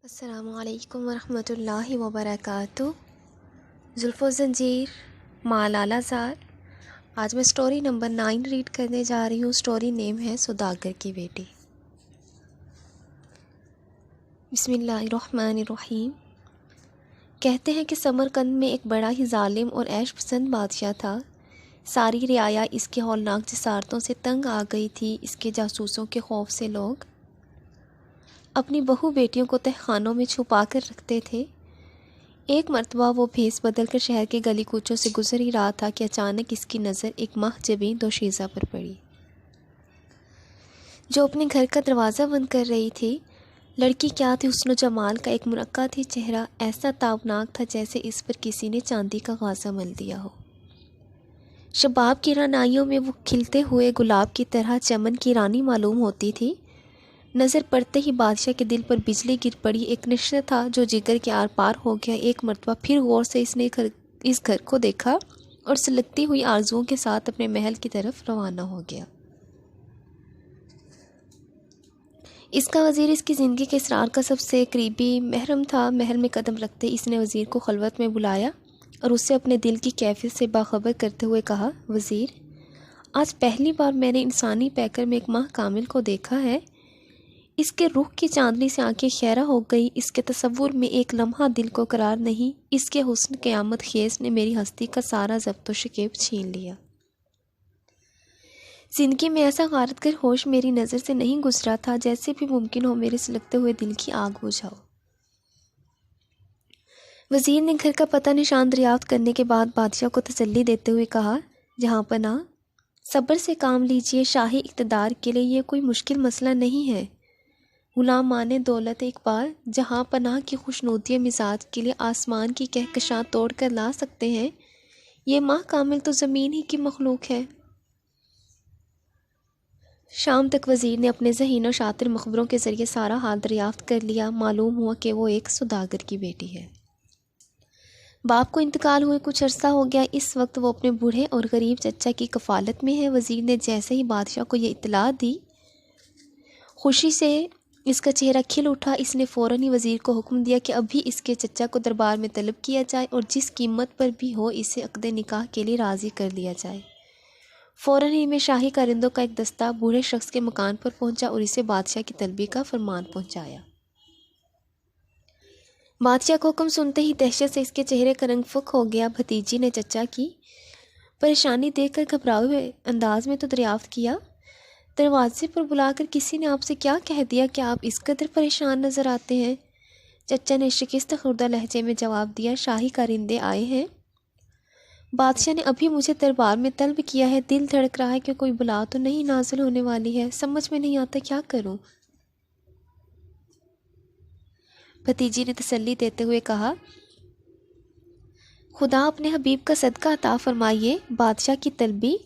अस्सलामु अलैकुम वरहमतुल्लाहि वबरकातुहू। जुल्फ़ो ज़ंजीर मालाला ज़ार। आज मैं स्टोरी नंबर 9 रीड करने जा रही हूँ। स्टोरी नेम है सौदागर की बेटी। बिस्मिल्लाहिर्रहमानिर्रहीम। कहते हैं कि समरकंद में एक बड़ा ही जालिम और ऐश पसंद बादशाह था। सारी रियाया इसके हौलनाक जसारतों से तंग आ गई थी। इसके जासूसों के खौफ से लोग अपनी बहू बेटियों को तहखानों में छुपा कर रखते थे। एक मर्तबा वो भेस बदल कर शहर के गली कूचों से गुजर ही रहा था कि अचानक इसकी नज़र एक महजबीन दोशीज़ा पर पड़ी, जो अपने घर का दरवाज़ा बंद कर रही थी। लड़की क्या थी, हुस्न जमाल का एक मुनक्का थी चेहरा ऐसा ताबनाक था जैसे इस पर किसी ने चांदी का गाज़ा मल दिया हो। शबाब की रानाइयों में वो खिलते हुए गुलाब की तरह चमन की रानी मालूम होती थी। नज़र पड़ते ही बादशाह के दिल पर बिजली गिर पड़ी। एक नशा था जो जिगर के आर पार हो गया। एक मर्तबा फिर गौर से इसने इस घर को देखा और सुलगती हुई आरजुओं के साथ अपने महल की तरफ रवाना हो गया। इसका वज़ीर इसकी ज़िंदगी के इसरार का सबसे करीबी महरम था। महल में कदम रखते इसने वज़ीर को खलवत में बुलाया और उससे अपने दिल की कैफियत से बाखबर करते हुए कहा, वज़ीर, आज पहली बार मैंने इंसानी पैकर में एक माह कामिल को देखा है। इसके रुख की चांदनी से आंखें खैरा हो गई। इसके तसव्वुर में एक लम्हा दिल को करार नहीं। इसके हुस्न क़यामत खेज़ ने मेरी हस्ती का सारा ज़ब्त व शकीब छीन लिया। ज़िंदगी में ऐसा गारत कर होश मेरी नज़र से नहीं गुजरा था। जैसे भी मुमकिन हो मेरे सुलगते हुए दिल की आग बुझाओ। वज़ीर ने घर का पता निशान दरियाफ्त करने के बाद बादशाह को तसल्ली देते हुए कहा, जहाँ पनाह, सब्र से काम लीजिए। शाही इक़्तिदार के लिए यह कोई मुश्किल मसला नहीं है। गुलाम माने दौलत इकबाल जहाँ पनाह की खुशनुदी मिजाज के लिए आसमान की कहकशां तोड़ कर ला सकते हैं, ये माह कामिल तो ज़मीन ही की मखलूक है। शाम तक वज़ीर ने अपने ज़हीन और शातिर मुखबरों के ज़रिए सारा हाल दरियाफ्त कर लिया। मालूम हुआ कि वो एक सौदागर की बेटी है। बाप को इंतकाल हुए कुछ अरसा हो गया। इस वक्त वो अपने बूढ़े और गरीब चचा की कफ़ालत में है। वज़ीर ने जैसे ही बादशाह को ये इत्तला दी, खुशी से इसका चेहरा खिल उठा। इसने फ़ौरन ही वज़ीर को हुक्म दिया कि अभी इसके चचा को दरबार में तलब किया जाए और जिस कीमत पर भी हो इसे अक़्द निकाह के लिए राज़ी कर लिया जाए। फ़ौरन ही में शाही कारिंदों का एक दस्ता बूढ़े शख्स के मकान पर पहुंचा और इसे बादशाह की तलबी का फरमान पहुंचाया। बादशाह को हुक्म सुनते ही दहशत से इसके चेहरे का रंग फुक हो गया। भतीजी ने चचा की परेशानी देखकर घबराए हुए अंदाज में तो दरियाफ्त किया, दरवाजे पर बुलाकर किसी ने आपसे क्या कह दिया कि आप इस कदर परेशान नज़र आते हैं? चचा ने शिकस्त खुर्दा लहजे में जवाब दिया, शाही कारिंदे आए हैं। बादशाह ने अभी मुझे दरबार में तलब किया है। दिल धड़क रहा है कि कोई बुला तो नहीं नाजिल होने वाली है। समझ में नहीं आता क्या करूं। भतीजी ने तसल्ली देते हुए कहा, खुदा अपने हबीब का सदका अता फरमाइए। बादशाह की तलबी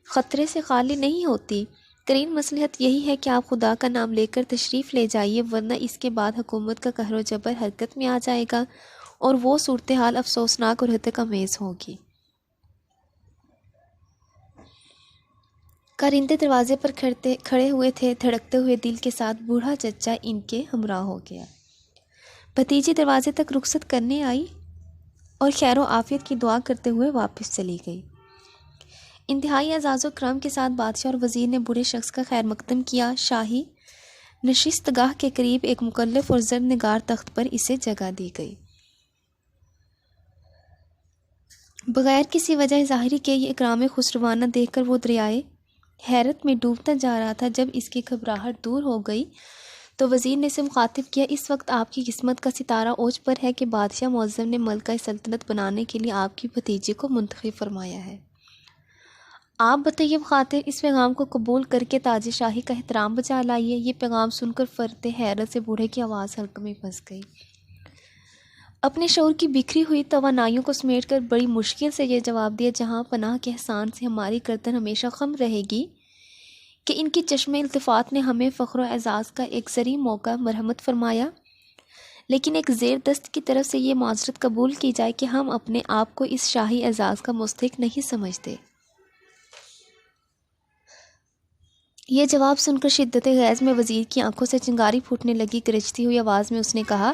ख़तरे से खाली नहीं होती। करीन मसलहत यही है कि आप खुदा का नाम लेकर तशरीफ़ ले जाइए, वरना इसके बाद हुकूमत का कहर व जबर हरकत में आ जाएगा और वो सूरत हाल अफसोसनाक और हतक-आमेज़ होगी। कारिंदे दरवाजे पर खड़े हुए थे। धड़कते हुए दिल के साथ बूढ़ा चचा इनके हमरा हो गया। भतीजी दरवाजे तक रुखसत करने आई और खैर आफियत की दुआ करते हुए वापस चली गई। इंतहाई एज़ाज़ो करम के साथ बादशाह और वज़ीर ने बूढ़े शख्स का खैर मकदम किया। शाही नशिस्तगाह के करीब एक मुकल्लफ और ज़र्द निगार तख्त पर इसे जगह दी गई। बग़ैर किसी वजह ज़ाहिरी के ये इकराम खुसरवाना देखकर वो दरियाए हैरत में डूबता जा रहा था। जब इसकी घबराहट दूर हो गई तो वज़ीर ने इसे मुखातिब किया, इस वक्त आपकी किस्मत का सितारा ओज पर है कि बादशाह मुअज़्ज़म ने मलका सल्तनत बनाने के लिए आपकी भतीजी को मुंतखब फरमाया है। आप बतैयब खातिर इस पैगाम को कबूल करके ताज शाही का एहतराम बचा लाइए। ये पैगाम सुनकर फ़र्द हैरत से बूढ़े की आवाज़ हल्क में फंस गई। अपने शऊर की बिखरी हुई तवानाइयों को समेट कर बड़ी मुश्किल से यह जवाब दिया, जहाँ पनाह के एहसान से हमारी गर्दन हमेशा खम रहेगी कि इनकी चश्मे इल्तिफ़ात ने हमें फ़ख्र व एज़ाज़ का एक ज़री मौका मरहमत फरमाया। लेकिन एक ज़ेर दस्त की तरफ से ये माज़रत कबूल की जाए कि हम अपने आप को इस शाही एज़ाज़ का मुस्तहिक़ नहीं समझते। यह जवाब सुनकर शिद्दत गैज़ में वज़ीर की आंखों से चिंगारी फूटने लगी। गरजती हुई आवाज़ में उसने कहा,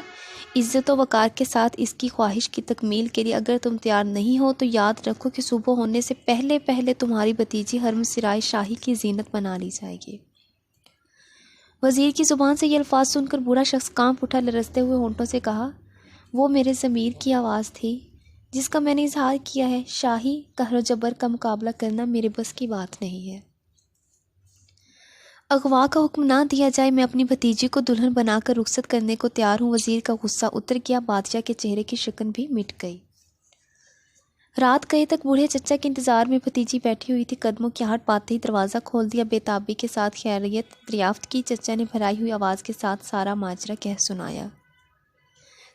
इज़्ज़त व वक़ार के साथ इसकी ख्वाहिश की तकमील के लिए अगर तुम तैयार नहीं हो तो याद रखो कि सुबह होने से पहले पहले तुम्हारी भतीजी हरम-सिराए शाही की ज़ीनत बना ली जाएगी। वज़ीर की ज़ुबान से ये अल्फाज सुनकर बूढ़ा शख्स कांप उठा। लरजते हुए होंठों से कहा, वो मेरे ज़मीर की आवाज़ थी जिसका मैंने इजहार किया है। शाही कहर जबर का मुकाबला करना मेरे बस की बात नहीं है। अगवा का हुक्म ना दिया जाए, मैं अपनी भतीजी को दुल्हन बनाकर रुखसत करने को तैयार हूँ। वज़ीर का गुस्सा उतर गया। बादशाह के चेहरे की शिकन भी मिट गई। रात गए तक बूढ़े चचा के इंतज़ार में भतीजी बैठी हुई थी। कदमों की आहट पाते ही दरवाज़ा खोल दिया। बेताबी के साथ खैरियत दरियाफ्त की। चचा ने भराई हुई आवाज़ के साथ सारा माजरा कह सुनाया।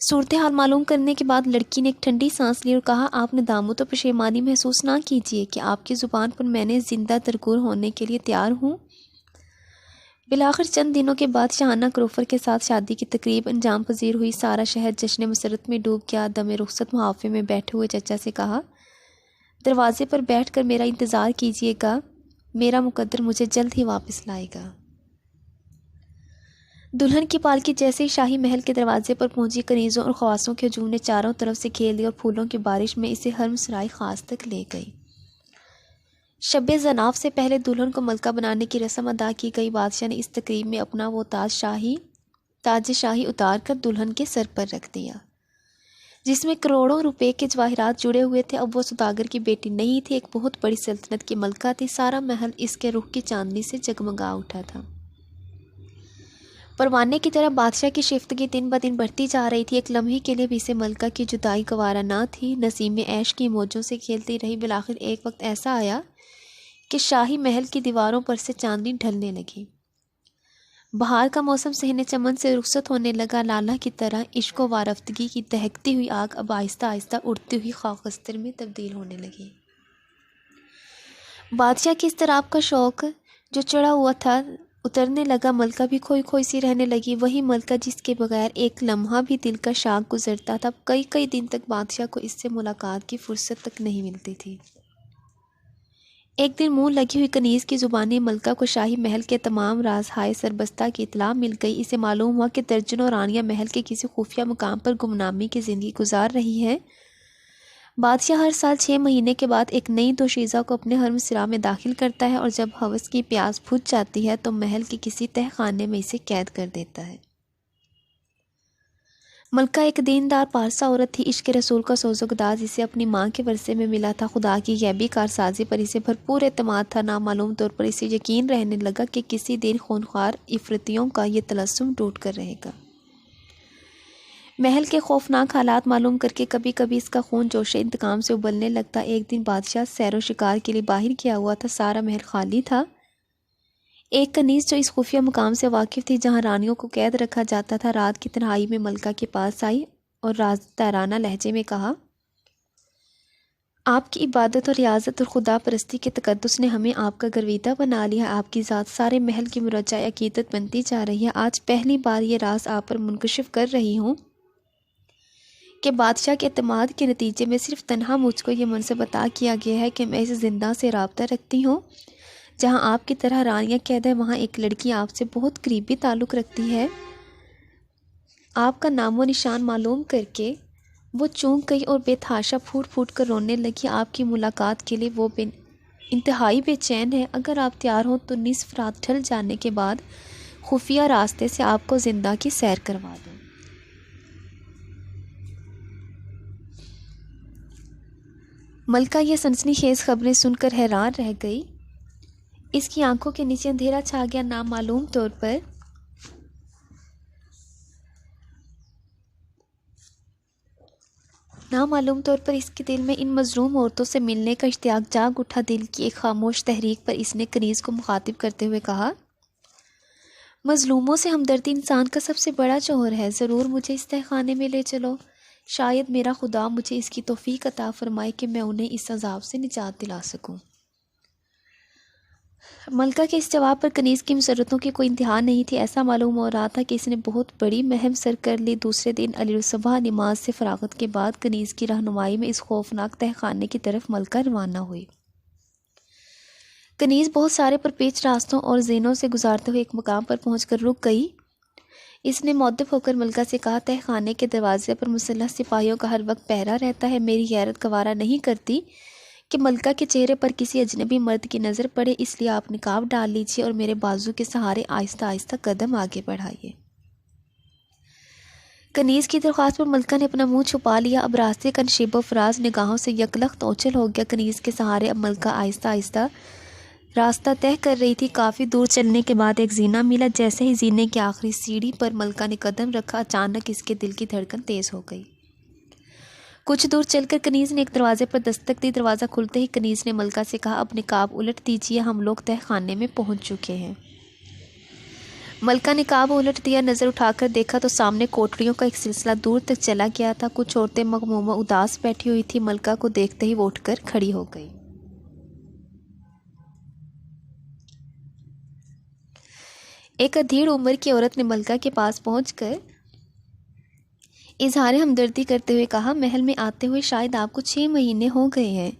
सूरत हाल मालूम करने के बाद लड़की ने एक ठंडी सांस ली और कहा, आप नदामत तो पशेमानी महसूस ना कीजिए कि आपकी ज़ुबान पर मैंने ज़िंदा दरगुर होने के लिए तैयार हूँ। बिलाखिर चंद दिनों के बाद शाहाना क्रोफर के साथ शादी की तकरीब अंजाम पजीर हुई। सारा शहर जश्न मसरत में डूब गया। दमे रुखसत मुहाफे में बैठे हुए चचा से कहा, दरवाजे पर बैठकर मेरा इंतज़ार कीजिएगा, मेरा मुकद्दर मुझे जल्द ही वापस लाएगा। दुल्हन की पालकी जैसे ही शाही महल के दरवाजे पर पहुंची, कनीज़ों और ख्वासों के हजूम ने चारों तरफ से घेर लिया और फूलों की बारिश में इसे हरम-सराय खास तक ले गई। शब ज़नाफ से पहले दुल्हन को मलका बनाने की रस्म अदा की गई। बादशाह ने इस तकरीब में अपना वो ताज शाही उतार कर दुल्हन के सर पर रख दिया, जिसमें करोड़ों रुपए के जवाहरात जुड़े हुए थे। अब वो सौदागर की बेटी नहीं थी, एक बहुत बड़ी सल्तनत की मलका थी। सारा महल इसके रुख की चांदनी से जगमगा उठा था। परवाने की तरह बादशाह की शिफ्तगी दिन ब दिन बढ़ती जा रही थी। एक लम्हे के लिए भी इसे मलका की जुदाई गवारा ना थी। नसीम में ऐश की मौजों से खेलती रही। बिलाखिर एक वक्त ऐसा आया कि शाही महल की दीवारों पर से चांदनी ढलने लगी। बहार का मौसम सहने चमन से रुखसत होने लगा। लाला की तरह इश्क व वारफ्तगी की दहकती हुई आग अब आहिस्ता आहिस्ता उड़ती हुई खाकस्तर में तब्दील होने लगी। बादशाह की इस तरह का शौक जो चढ़ा हुआ था उतरने लगा। मलका भी खोई खोई सी रहने लगी। वही मलका जिसके बगैर एक लम्हा भी दिल का शाख गुजरता था। कई कई दिन तक बादशाह को इससे मुलाकात की फुर्सत तक नहीं मिलती थी। एक दिन मुंह लगी हुई कनीज़ की ज़ुबानी मलका को शाही महल के तमाम राज हाय सरबस्ता की इतला मिल गई। इसे मालूम हुआ कि दर्जनों रानियां महल के किसी खुफिया मुकाम पर गुमनामी की ज़िंदगी गुजार रही है। बादशाह हर साल 6 महीने के बाद एक नई दोशीज़ा को अपने हरम सिरा में दाखिल करता है और जब हवस की प्यास बुझ जाती है तो महल के किसी तहखाने में इसे कैद कर देता है। मलका एक दीनदार पारसा औरत थी। इश्क रसूल का सोज़ोगदाज इसे अपनी माँ के वर्से में मिला था। खुदा की गैबी कारसाजी पर इसे भरपूर एतमाद था। नामालूम तौर पर इसे यकीन रहने लगा कि किसी दिन खूनख्वार इफ़रितियों का ये तलस्सुम टूट कर रहेगा। महल के खौफनाक हालात मालूम करके कभी कभी इसका खून जोशे इंतकाम से उबलने लगता। एक दिन बादशाह सैरो शिकार के लिए बाहर किया हुआ था। सारा महल खाली था। एक कनीज़ जो इस खुफिया मुकाम से वाकिफ़ थी जहाँ रानियों को कैद रखा जाता था, रात की तन्हाई में मलका के पास आई और राज़दाराना लहजे में कहा, आपकी इबादत और रियाजत और खुदा परस्ती के तकद्दुस ने हमें आपका गर्विदा बना लिया। आपकी ज़ात सारे महल की मुरज्जा अकीदत बनती जा रही है। आज पहली बार ये राज आप पर मुनकशिफ कर रही हूँ कि बादशाह के एतमाद के नतीजे में सिर्फ तन्हा मुझको ये मनसब अता किया गया है कि मैं इस जिंदा से राब्ता रखती हूँ। जहाँ आपकी तरह रानियाँ कैद है वहाँ एक लड़की आपसे बहुत करीबी ताल्लुक़ रखती है। आपका नामो निशान मालूम करके वो चौंक गई और बेतहाशा फूट फूट कर रोने लगी। आपकी मुलाकात के लिए वो इंतहाई बेचैन है। अगर आप तैयार हो तो निस्फ रात ढल जाने के बाद खुफिया रास्ते से आपको जिंदा की सैर करवा दूँ। मलका ये सनसनीखेज़ खबरें सुनकर हैरान रह गई। इसकी आंखों के नीचे अंधेरा छा गया। नामालूम तौर पर इसके दिल में इन मजलूम औरतों से मिलने का इश्तियाक जाग उठा। दिल की एक खामोश तहरीक पर इसने कनीज़ को मुखातिब करते हुए कहा, मजलूमों से हमदर्दी इंसान का सबसे बड़ा जौहर है। ज़रूर मुझे इस तहखाने में ले चलो। शायद मेरा खुदा मुझे इसकी तौफीक अता फरमाए कि मैं उन्हें इस अजाब से निजात दिला सकूं। मलका के इस जवाब पर कनीज़ की मसरतों की कोई इंतहा नहीं थी। ऐसा मालूम हो रहा था कि इसने बहुत बड़ी महम सर कर ली। दूसरे दिन अलसुबह नमाज से फरागत के बाद कनीज़ की रहनुमाई में इस खौफनाक तहखाने की तरफ मलका रवाना हुई। कनीज़ बहुत सारे परपेच रास्तों और ज़ेनों से गुजारते हुए एक मुकाम पर पहुंचकर रुक गई। इसने मौद्दफ होकर मलका से कहा, तह खाने के दरवाजे पर मुसल्लह सिपाहियों का हर वक्त पहरा रहता है। मेरी गैरत गवारा नहीं करती कि मलका के चेहरे पर किसी अजनबी मर्द की नज़र पड़े, इसलिए आप निकाब डाल लीजिए और मेरे बाजू के सहारे आहिस्ता आहिस्ता कदम आगे बढ़ाइए। कनीज़ की दरख्वास्त पर मलका ने अपना मुंह छुपा लिया। अब रास्ते का नशीबो फराज निगाहों से यकलख्त ओझल हो गया। कनीज़ के सहारे अब मलका आहिस्ता आहिस्ता रास्ता तय कर रही थी। काफ़ी दूर चलने के बाद एक जीना मिला। जैसे ही जीने की आखिरी सीढ़ी पर मलका ने कदम रखा, अचानक इसके दिल की धड़कन तेज़ हो गई। कुछ दूर चलकर कनीज़ ने एक दरवाजे पर दस्तक दी। दरवाज़ा खुलते ही कनीज़ ने मलका से कहा, अब निकाब उलट दीजिए, हम लोग तह खाने में पहुंच चुके हैं। मलका ने निकाब उलट दिया। नज़र उठाकर देखा तो सामने कोठरियों का एक सिलसिला दूर तक चला गया था। कुछ औरतें मगमूमा उदास बैठी हुई थी। मलका को देखते ही वो उठकर खड़ी हो गई। एक अधेड़ उम्र की औरत ने मलका के पास पहुंचकर इजहार हमदर्दी करते हुए कहा, महल में आते हुए शायद आपको 6 महीने हो गए हैं।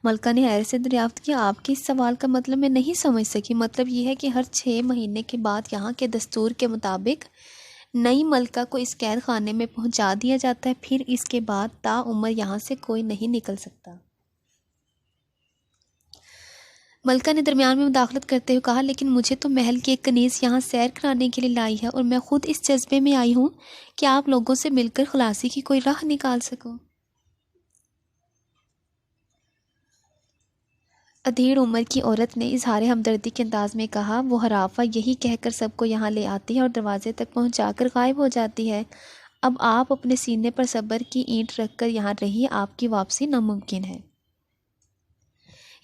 मलका ने हैरत से दरियाफ्त किया, आपके इस सवाल का मतलब मैं नहीं समझ सकी। मतलब यह है कि हर 6 महीने के बाद यहाँ के दस्तूर के मुताबिक नई मलका को इस कैद खाने में पहुँचा दिया जाता है, फिर इसके बाद ताउम्र यहाँ से कोई नहीं निकल सकता। मलका ने दरमियान में मुदाखलत करते हुए कहा, लेकिन मुझे तो महल की एक कनीज़ यहाँ सैर कराने के लिए लाई है और मैं खुद इस जज्बे में आई हूँ कि आप लोगों से मिलकर खलासी की कोई राह निकाल सकूँ। अधेड़ उम्र की औरत ने इजहार हमदर्दी के अंदाज में कहा, वो हराफा यही कहकर सबको यहाँ ले आती है और दरवाजे तक पहुँचाकर गायब हो जाती है। अब आप अपने सीने पर सब्र की ईंट रखकर यहाँ रहिए, आपकी वापसी नामुमकिन है।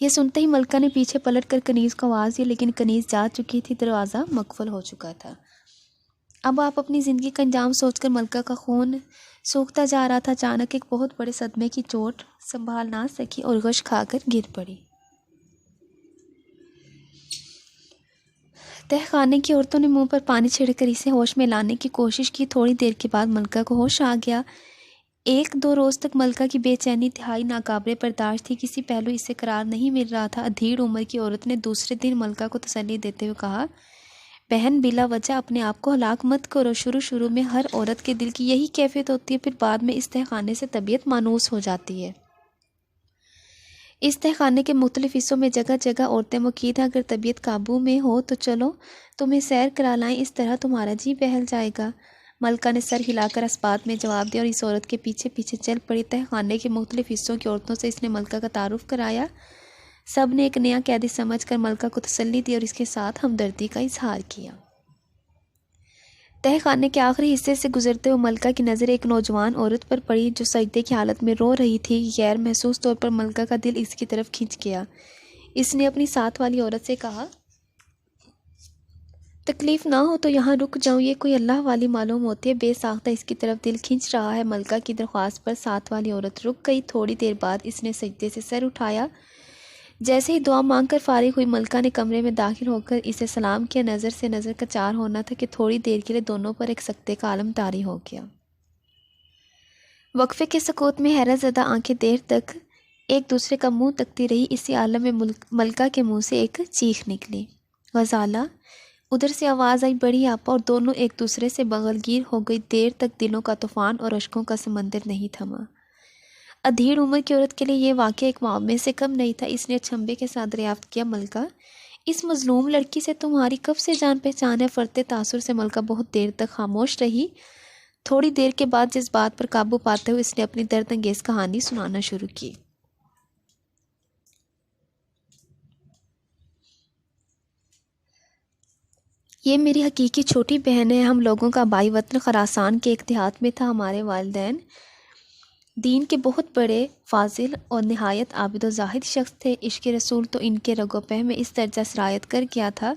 यह सुनते ही मलका ने पीछे पलट कर कनीज़ को आवाज़ दी, लेकिन कनीज़ जा चुकी थी। दरवाज़ा मकफल हो चुका था। अब आप अपनी ज़िंदगी का अंजाम सोचकर मलका का खून सूखता जा रहा था। अचानक एक बहुत बड़े सदमे की चोट संभाल ना सकी और गश खाकर गिर पड़ी। तह खाने की औरतों ने मुंह पर पानी छिड़कर इसे होश में लाने की कोशिश की। थोड़ी देर के बाद मलका को होश आ गया। 1-2 रोज़ तक मलका की बेचैनी इंतहाई नाकाबिले बर्दाश्त थी। किसी पहलू इसे करार नहीं मिल रहा था। अधेड़ उम्र की औरत ने दूसरे दिन मलका को तसल्ली देते हुए कहा, बहन, बिला वजह अपने आप को हलाक मत करो। शुरू में हर औरत के दिल की यही कैफियत होती है, फिर बाद में इस तहखाने से तबीयत मानूस हो जाती है। इस तहखाने के मुख्तलिफ हिस्सों में जगह जगह औरतें मुकीद हैं। अगर तबीयत काबू में हो तो चलो तुम्हें सैर करा लाएं, इस तरह तुम्हारा जी बहल जाएगा। मलका ने सर हिलाकर अस्पात में जवाब दिया और इस औरत के पीछे पीछे चल पड़ी। तहखाने के मुख्तलिफ हिस्सों की औरतों से इसने मलका का तारुफ कराया। सब ने एक नया कैदी समझकर मलका को तसल्ली दी और इसके साथ हमदर्दी का इजहार किया। तहखाने के आखिरी हिस्से से गुजरते हुए मलका की नज़र एक नौजवान औरत पर पड़ी जो सजदे की हालत में रो रही थी। गैर महसूस तौर पर मलका का दिल इसकी तरफ खिंच गया। इसने अपनी साथ वाली औरत से कहा, तकलीफ़ ना हो तो यहाँ रुक जाऊँ, ये कोई अल्लाह वाली मालूम होती है। बेसाख्ता इसकी तरफ दिल खिंच रहा है। मलका की दरख्वास्त पर साथ वाली औरत रुक गई। थोड़ी देर बाद इसने सजदे से सर उठाया। जैसे ही दुआ मांगकर फारिग हुई, मलका ने कमरे में दाखिल होकर इसे सलाम किया। नज़र से नज़र का चार होना था कि थोड़ी देर के लिए दोनों पर एक सकते का आलम तारी हो गया। वक्फे के सकूत में हैरत ज़दा आंखें देर तक एक दूसरे का मुंह तकती रही। इसी आलम में मलका के मुंह से एक चीख निकली, गजाला। उधर से आवाज़ आई, बड़ी आपा, और दोनों एक दूसरे से बगलगीर हो गई। देर तक दिलों का तूफ़ान और अश्कों का समंदर नहीं थमा। अधेड़ उम्र की औरत के लिए यह वाक़या एक मामले से कम नहीं था। इसने अचंभे के साथ दरियाफ्त किया, मलका, इस मजलूम लड़की से तुम्हारी कब से जान पहचान है? फरते तासुर से मलका बहुत देर तक खामोश रही। थोड़ी देर के बाद जिस बात पर काबू पाते हुए इसने अपनी दर्द अंगेज़ कहानी सुनाना शुरू की। ये मेरी हकीकी छोटी बहन है। हम लोगों का बाई वतन खरासान के एक देहात में था। हमारे वालिदैन दीन के बहुत बड़े फाजिल और नहायत आबिद व जाहिद शख्स थे। इश्क़ रसूल तो इनके रगोपह में इस दर्जा सरायत कर गया था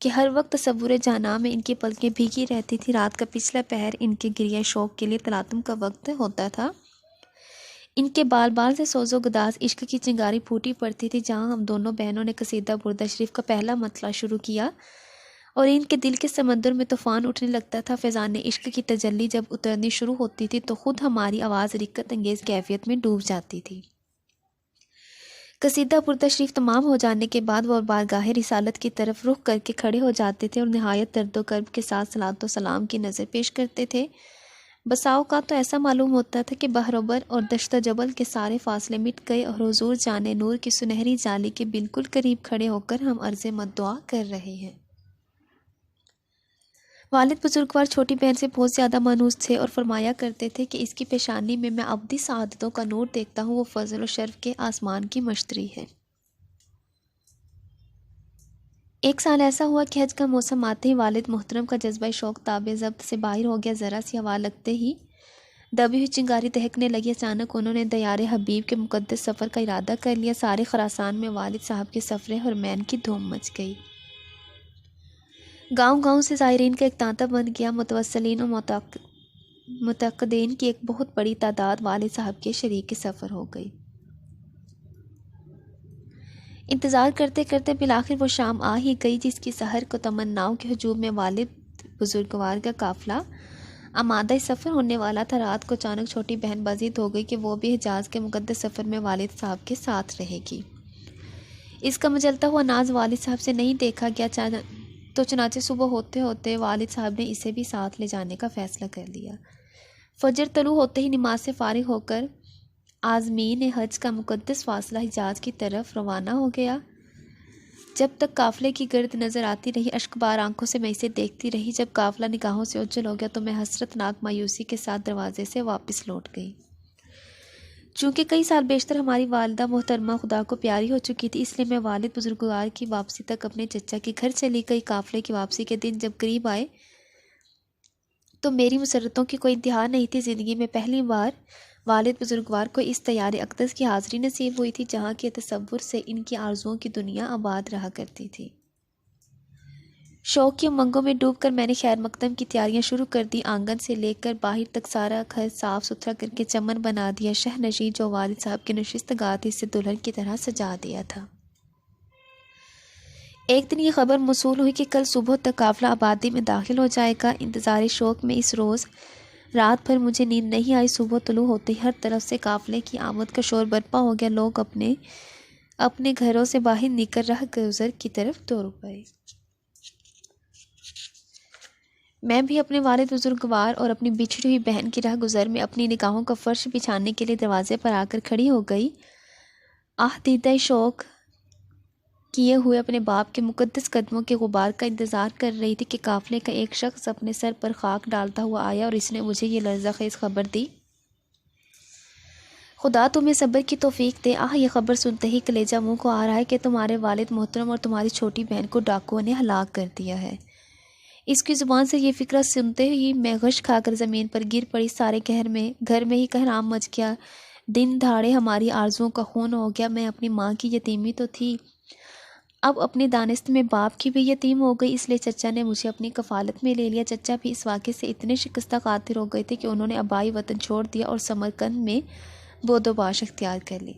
कि हर वक्त तसव्वुर जाना में इनकी पलकें भीगी रहती थी। रात का पिछला पहर इनके गिरिया शौक़ के लिए तलातुम का वक्त होता था। इनके बाल बाल से सोजो गदास इश्क की चिंगारी फूटी पड़ती थी। जहाँ हम दोनों बहनों ने कसीदा बुर्दा शरीफ का पहला मतला शुरू किया और इनके दिल के समंदर में तूफ़ान उठने लगता था। फैज़ान इश्क की तजल्ली जब उतरनी शुरू होती थी तो ख़ुद हमारी आवाज़ रिक्कत अंगेज़ कैफियत में डूब जाती थी। कसीदा पुरतशरीफ तमाम हो जाने के बाद वह बारगाह रिसालत की तरफ रुख करके खड़े हो जाते थे और नहायत दर्द व कर्ब के साथ सलात व सलाम की नज़र पेश करते थे। बसाओं का तो ऐसा मालूम होता था कि बहरोबर और दश्ता जबल के सारे फासले मिट गए और हुजूर जाने नूर की सुनहरी जाली के बिल्कुल करीब खड़े होकर हम अर्ज़े मद्दुआ कर रहे हैं। वालिद बुजुर्गवार छोटी बहन से बहुत ज़्यादा मानूस थे और फरमाया करते थे कि इसकी पेशानी में मैं अब्दी सआदतों का नूर देखता हूँ, वो फजल व शर्फ के आसमान की मश्तरी है। एक साल ऐसा हुआ कि हज का मौसम आते ही वालिद मोहतरम का जज्बा शौक़ ताबे ज़ब्त से बाहर हो गया। ज़रा सी हवा लगते ही दबी हुई चिंगारी दहकने लगी। अचानक उन्होंने दयारे हबीब के मुक़द्दस सफ़र का इरादा कर लिया। सारे खरासान में वालिद साहब के सफ़रे हरमैन की धूम मच गई। गांव-गांव से ज़ायरीन का एक तांता बन गया। मुतवस्सिलीन और मुतअक्किदीन की एक बहुत बड़ी तादाद वालिद साहब के शरीक सफ़र हो गई। इंतज़ार करते करते बिलाखिर वो शाम आ ही गई जिसकी सहर को तमन्नाओं के हजूम में वालिद बुजुर्गवार का काफ़िला आमादा सफ़र होने वाला था। रात को अचानक छोटी बहन बाज़िद हो गई कि वो भी हिजाज़ के मुक़द्दस सफ़र में वालिद साहब के साथ रहेगी। इसका मचलता हुआ नाज वालिद साहब से नहीं देखा गया तो चनाचे सुबह होते होते वालिद साहब ने इसे भी साथ ले जाने का फ़ैसला कर लिया। फजर तलू होते ही नमाज से फारिग होकर आज़मीन हज का मुक़द्दस फासला हिजाज की तरफ रवाना हो गया। जब तक काफ़िले की गर्द नज़र आती रही, अश्कबार आंखों से मैं इसे देखती रही। जब काफ़िला निगाहों से ओझल हो गया तो मैं हसरतनाक मायूसी के साथ दरवाजे से वापस लौट गई। चूँकि कई साल बेशतर हमारी वालिदा मोहतरमा खुदा को प्यारी हो चुकी थी, इसलिए मैं वालिद बुजुर्गवार की वापसी तक अपने चचा के घर चली गई। काफ़िले की वापसी के दिन जब करीब आए तो मेरी मुसरतों की कोई इंतहा नहीं थी। ज़िंदगी में पहली बार वालिद बुजुर्गवार को इस तैयार अक़दस की हाज़िरी नसीब हुई थी जहाँ के तसव्वुर से इनकी आरज़ुओं की दुनिया आबाद रहा करती थी। शौक़ की उमंगों में डूबकर मैंने खैर मकदम की तैयारियां शुरू कर दी। आंगन से लेकर बाहर तक सारा घर साफ़ सुथरा करके चमन बना दिया। शहनशीं जो वालिद साहब की नशिस्तगाह थी इसे दुल्हन की तरह सजा दिया था। एक दिन ये खबर मौसूल हुई कि कल सुबह तक काफ़िला आबादी में दाखिल हो जाएगा। इंतज़ार शौक़ में इस रोज़ रात भर मुझे नींद नहीं आई। सुबह तुलू होते ही हर तरफ से काफ़िले की आमद का शोर बरपा हो गया। लोग अपने अपने घरों से बाहर निकल राह गुज़र की तरफ दौड़ पड़े। मैं भी अपने वालिद बुजुर्गवार और अपनी बिछड़ी हुई बहन की राह गुज़र में अपनी निगाहों का फ़र्श बिछाने के लिए दरवाज़े पर आकर खड़ी हो गई। दीदा शौक़ किए हुए अपने बाप के मुक़द्दस कदमों के गुबार का इंतज़ार कर रही थी कि काफ़िले का एक शख्स अपने सर पर खाक डालता हुआ आया और इसने मुझे ये लर्ज़ाखेज़ खबर दी। खुदा तुम्हें सब्र की तौफीक दे। ये खबर सुनते ही कलेजा मुँह को आ रहा है कि तुम्हारे वालिद मोहतरम और तुम्हारी छोटी बहन को डाकुओं ने हलाक कर दिया है। इसकी ज़ुबान से ये फ़िक्र सुनते ही मैं गश खाकर ज़मीन पर गिर पड़ी। सारे घर में ही कहराम मच गया। दिन दहाड़े हमारी आरज़ुओं का खून हो गया। मैं अपनी माँ की यतीमी तो थी, अब अपने दानिस्त में बाप की भी यतीम हो गई। इसलिए चचा ने मुझे अपनी कफ़ालत में ले लिया। चचा भी इस वाक़े से इतने शिकस्ता खातिर हो गए थे कि उन्होंने आबाई वतन छोड़ दिया और समरकंद में बोदोबाश अख्तियार कर ली।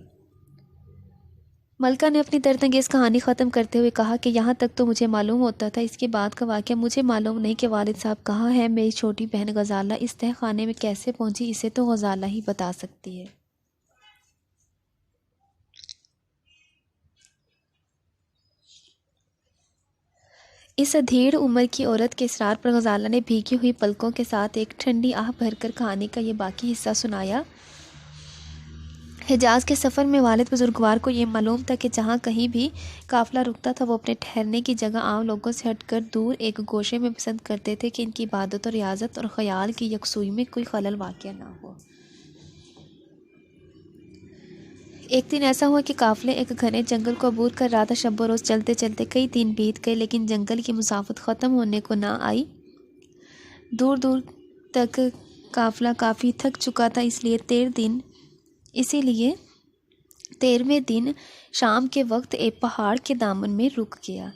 मलका ने अपनी दर्दंगेज़ कहानी ख़त्म करते हुए कहा कि यहाँ तक तो मुझे मालूम होता था, इसके बाद का वाक़या मुझे मालूम नहीं कि वालिद साहब कहाँ हैं। मेरी छोटी बहन गज़ाला इस तहखाने में कैसे पहुँची, इसे तो गज़ाला ही बता सकती है। इस अधेड़ उम्र की औरत के इसरार पर गज़ाला ने भीगी हुई पलकों के साथ एक ठंडी आह भरकर कहानी का ये बाकी हिस्सा सुनाया। हिजाज़ के सफ़र में वालिद बुजुर्गवार को ये मालूम था कि जहाँ कहीं भी काफ़िला रुकता था वो अपने ठहरने की जगह आम लोगों से हटकर दूर एक गोशे में पसंद करते थे कि इनकी इबादत और रियाज़त और ख़याल की यकसुई में कोई खलल वाक़या ना हो। एक दिन ऐसा हुआ कि काफ़िले एक घने जंगल को अबूर कर रहा था। शब रोज़ चलते चलते कई दिन बीत गए लेकिन जंगल की मुसाफत ख़त्म होने को ना आई। दूर दूर तक काफ़िला काफ़ी थक चुका था। इसीलिए 13वें दिन शाम के वक्त एक पहाड़ के दामन में रुक गया।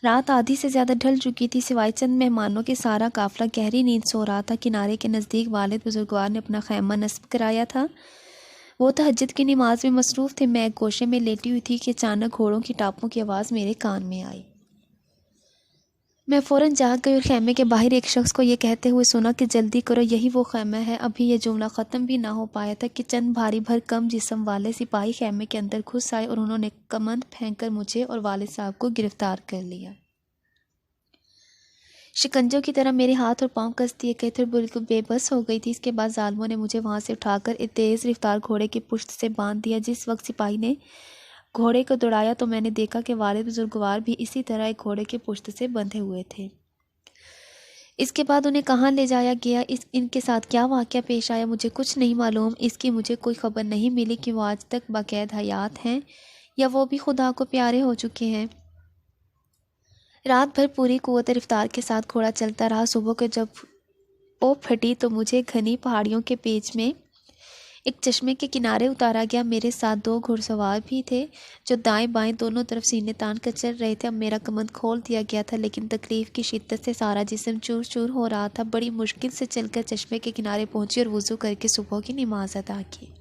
रात आधी से ज़्यादा ढल चुकी थी। सिवाय चंद मेहमानों के सारा काफ़िला गहरी नींद सो रहा था। किनारे के नज़दीक वालिद बुजुर्गवार ने अपना खैमा नस्ब कराया था। वो तहज्जुद की नमाज में मसरूफ़ थे। मैं एक गोशे में लेटी हुई थी कि अचानक घोड़ों की टापों की आवाज़ मेरे कान में आई। मैं फ़ौरन जाग गई और ख़ैमे के बाहर एक शख्स को ये कहते हुए सुना कि जल्दी करो, यही वो ख़ैमा है। अभी ये जुमला ख़त्म भी ना हो पाया था कि चंद भारी भरकम जिस्म वाले सिपाही ख़ैमे के अंदर घुस आए और उन्होंने कमंद फेंककर मुझे और वालिद साहब को गिरफ़्तार कर लिया। शिकंजों की तरह मेरे हाथ और पांव कस दिए गए थे और बिल्कुल बेबस हो गई थी। इसके बाद जालिमों ने मुझे वहां से उठाकर एक तेज़ रफ्तार घोड़े की पुश्त से बांध दिया। जिस वक्त सिपाही ने घोड़े को दौड़ाया तो मैंने देखा कि वालिद बुजुर्गवार भी इसी तरह एक घोड़े की पुश्त से बंधे हुए थे। इसके बाद उन्हें कहाँ ले जाया गया, इनके साथ क्या वाक़या पेश आया, मुझे कुछ नहीं मालूम। इसकी मुझे कोई ख़बर नहीं मिली कि वो आज तक बाक़ैद हयात हैं या वो भी खुदा को प्यारे हो चुके हैं। रात भर पूरी कुव्वत रफ्तार के साथ घोड़ा चलता रहा। सुबह को जब ओ फटी तो मुझे घनी पहाड़ियों के बीच में एक चश्मे के किनारे उतारा गया। मेरे साथ 2 घुड़सवार भी थे जो दाएं बाएं दोनों तरफ सीने तान कर चल रहे थे। अब मेरा कमंद खोल दिया गया था, लेकिन तकलीफ़ की शिद्दत से सारा जिस्म चूर चूर हो रहा था। बड़ी मुश्किल से चलकर चश्मे के किनारे पहुंची और वज़ू करके सुबह की नमाज अदा की।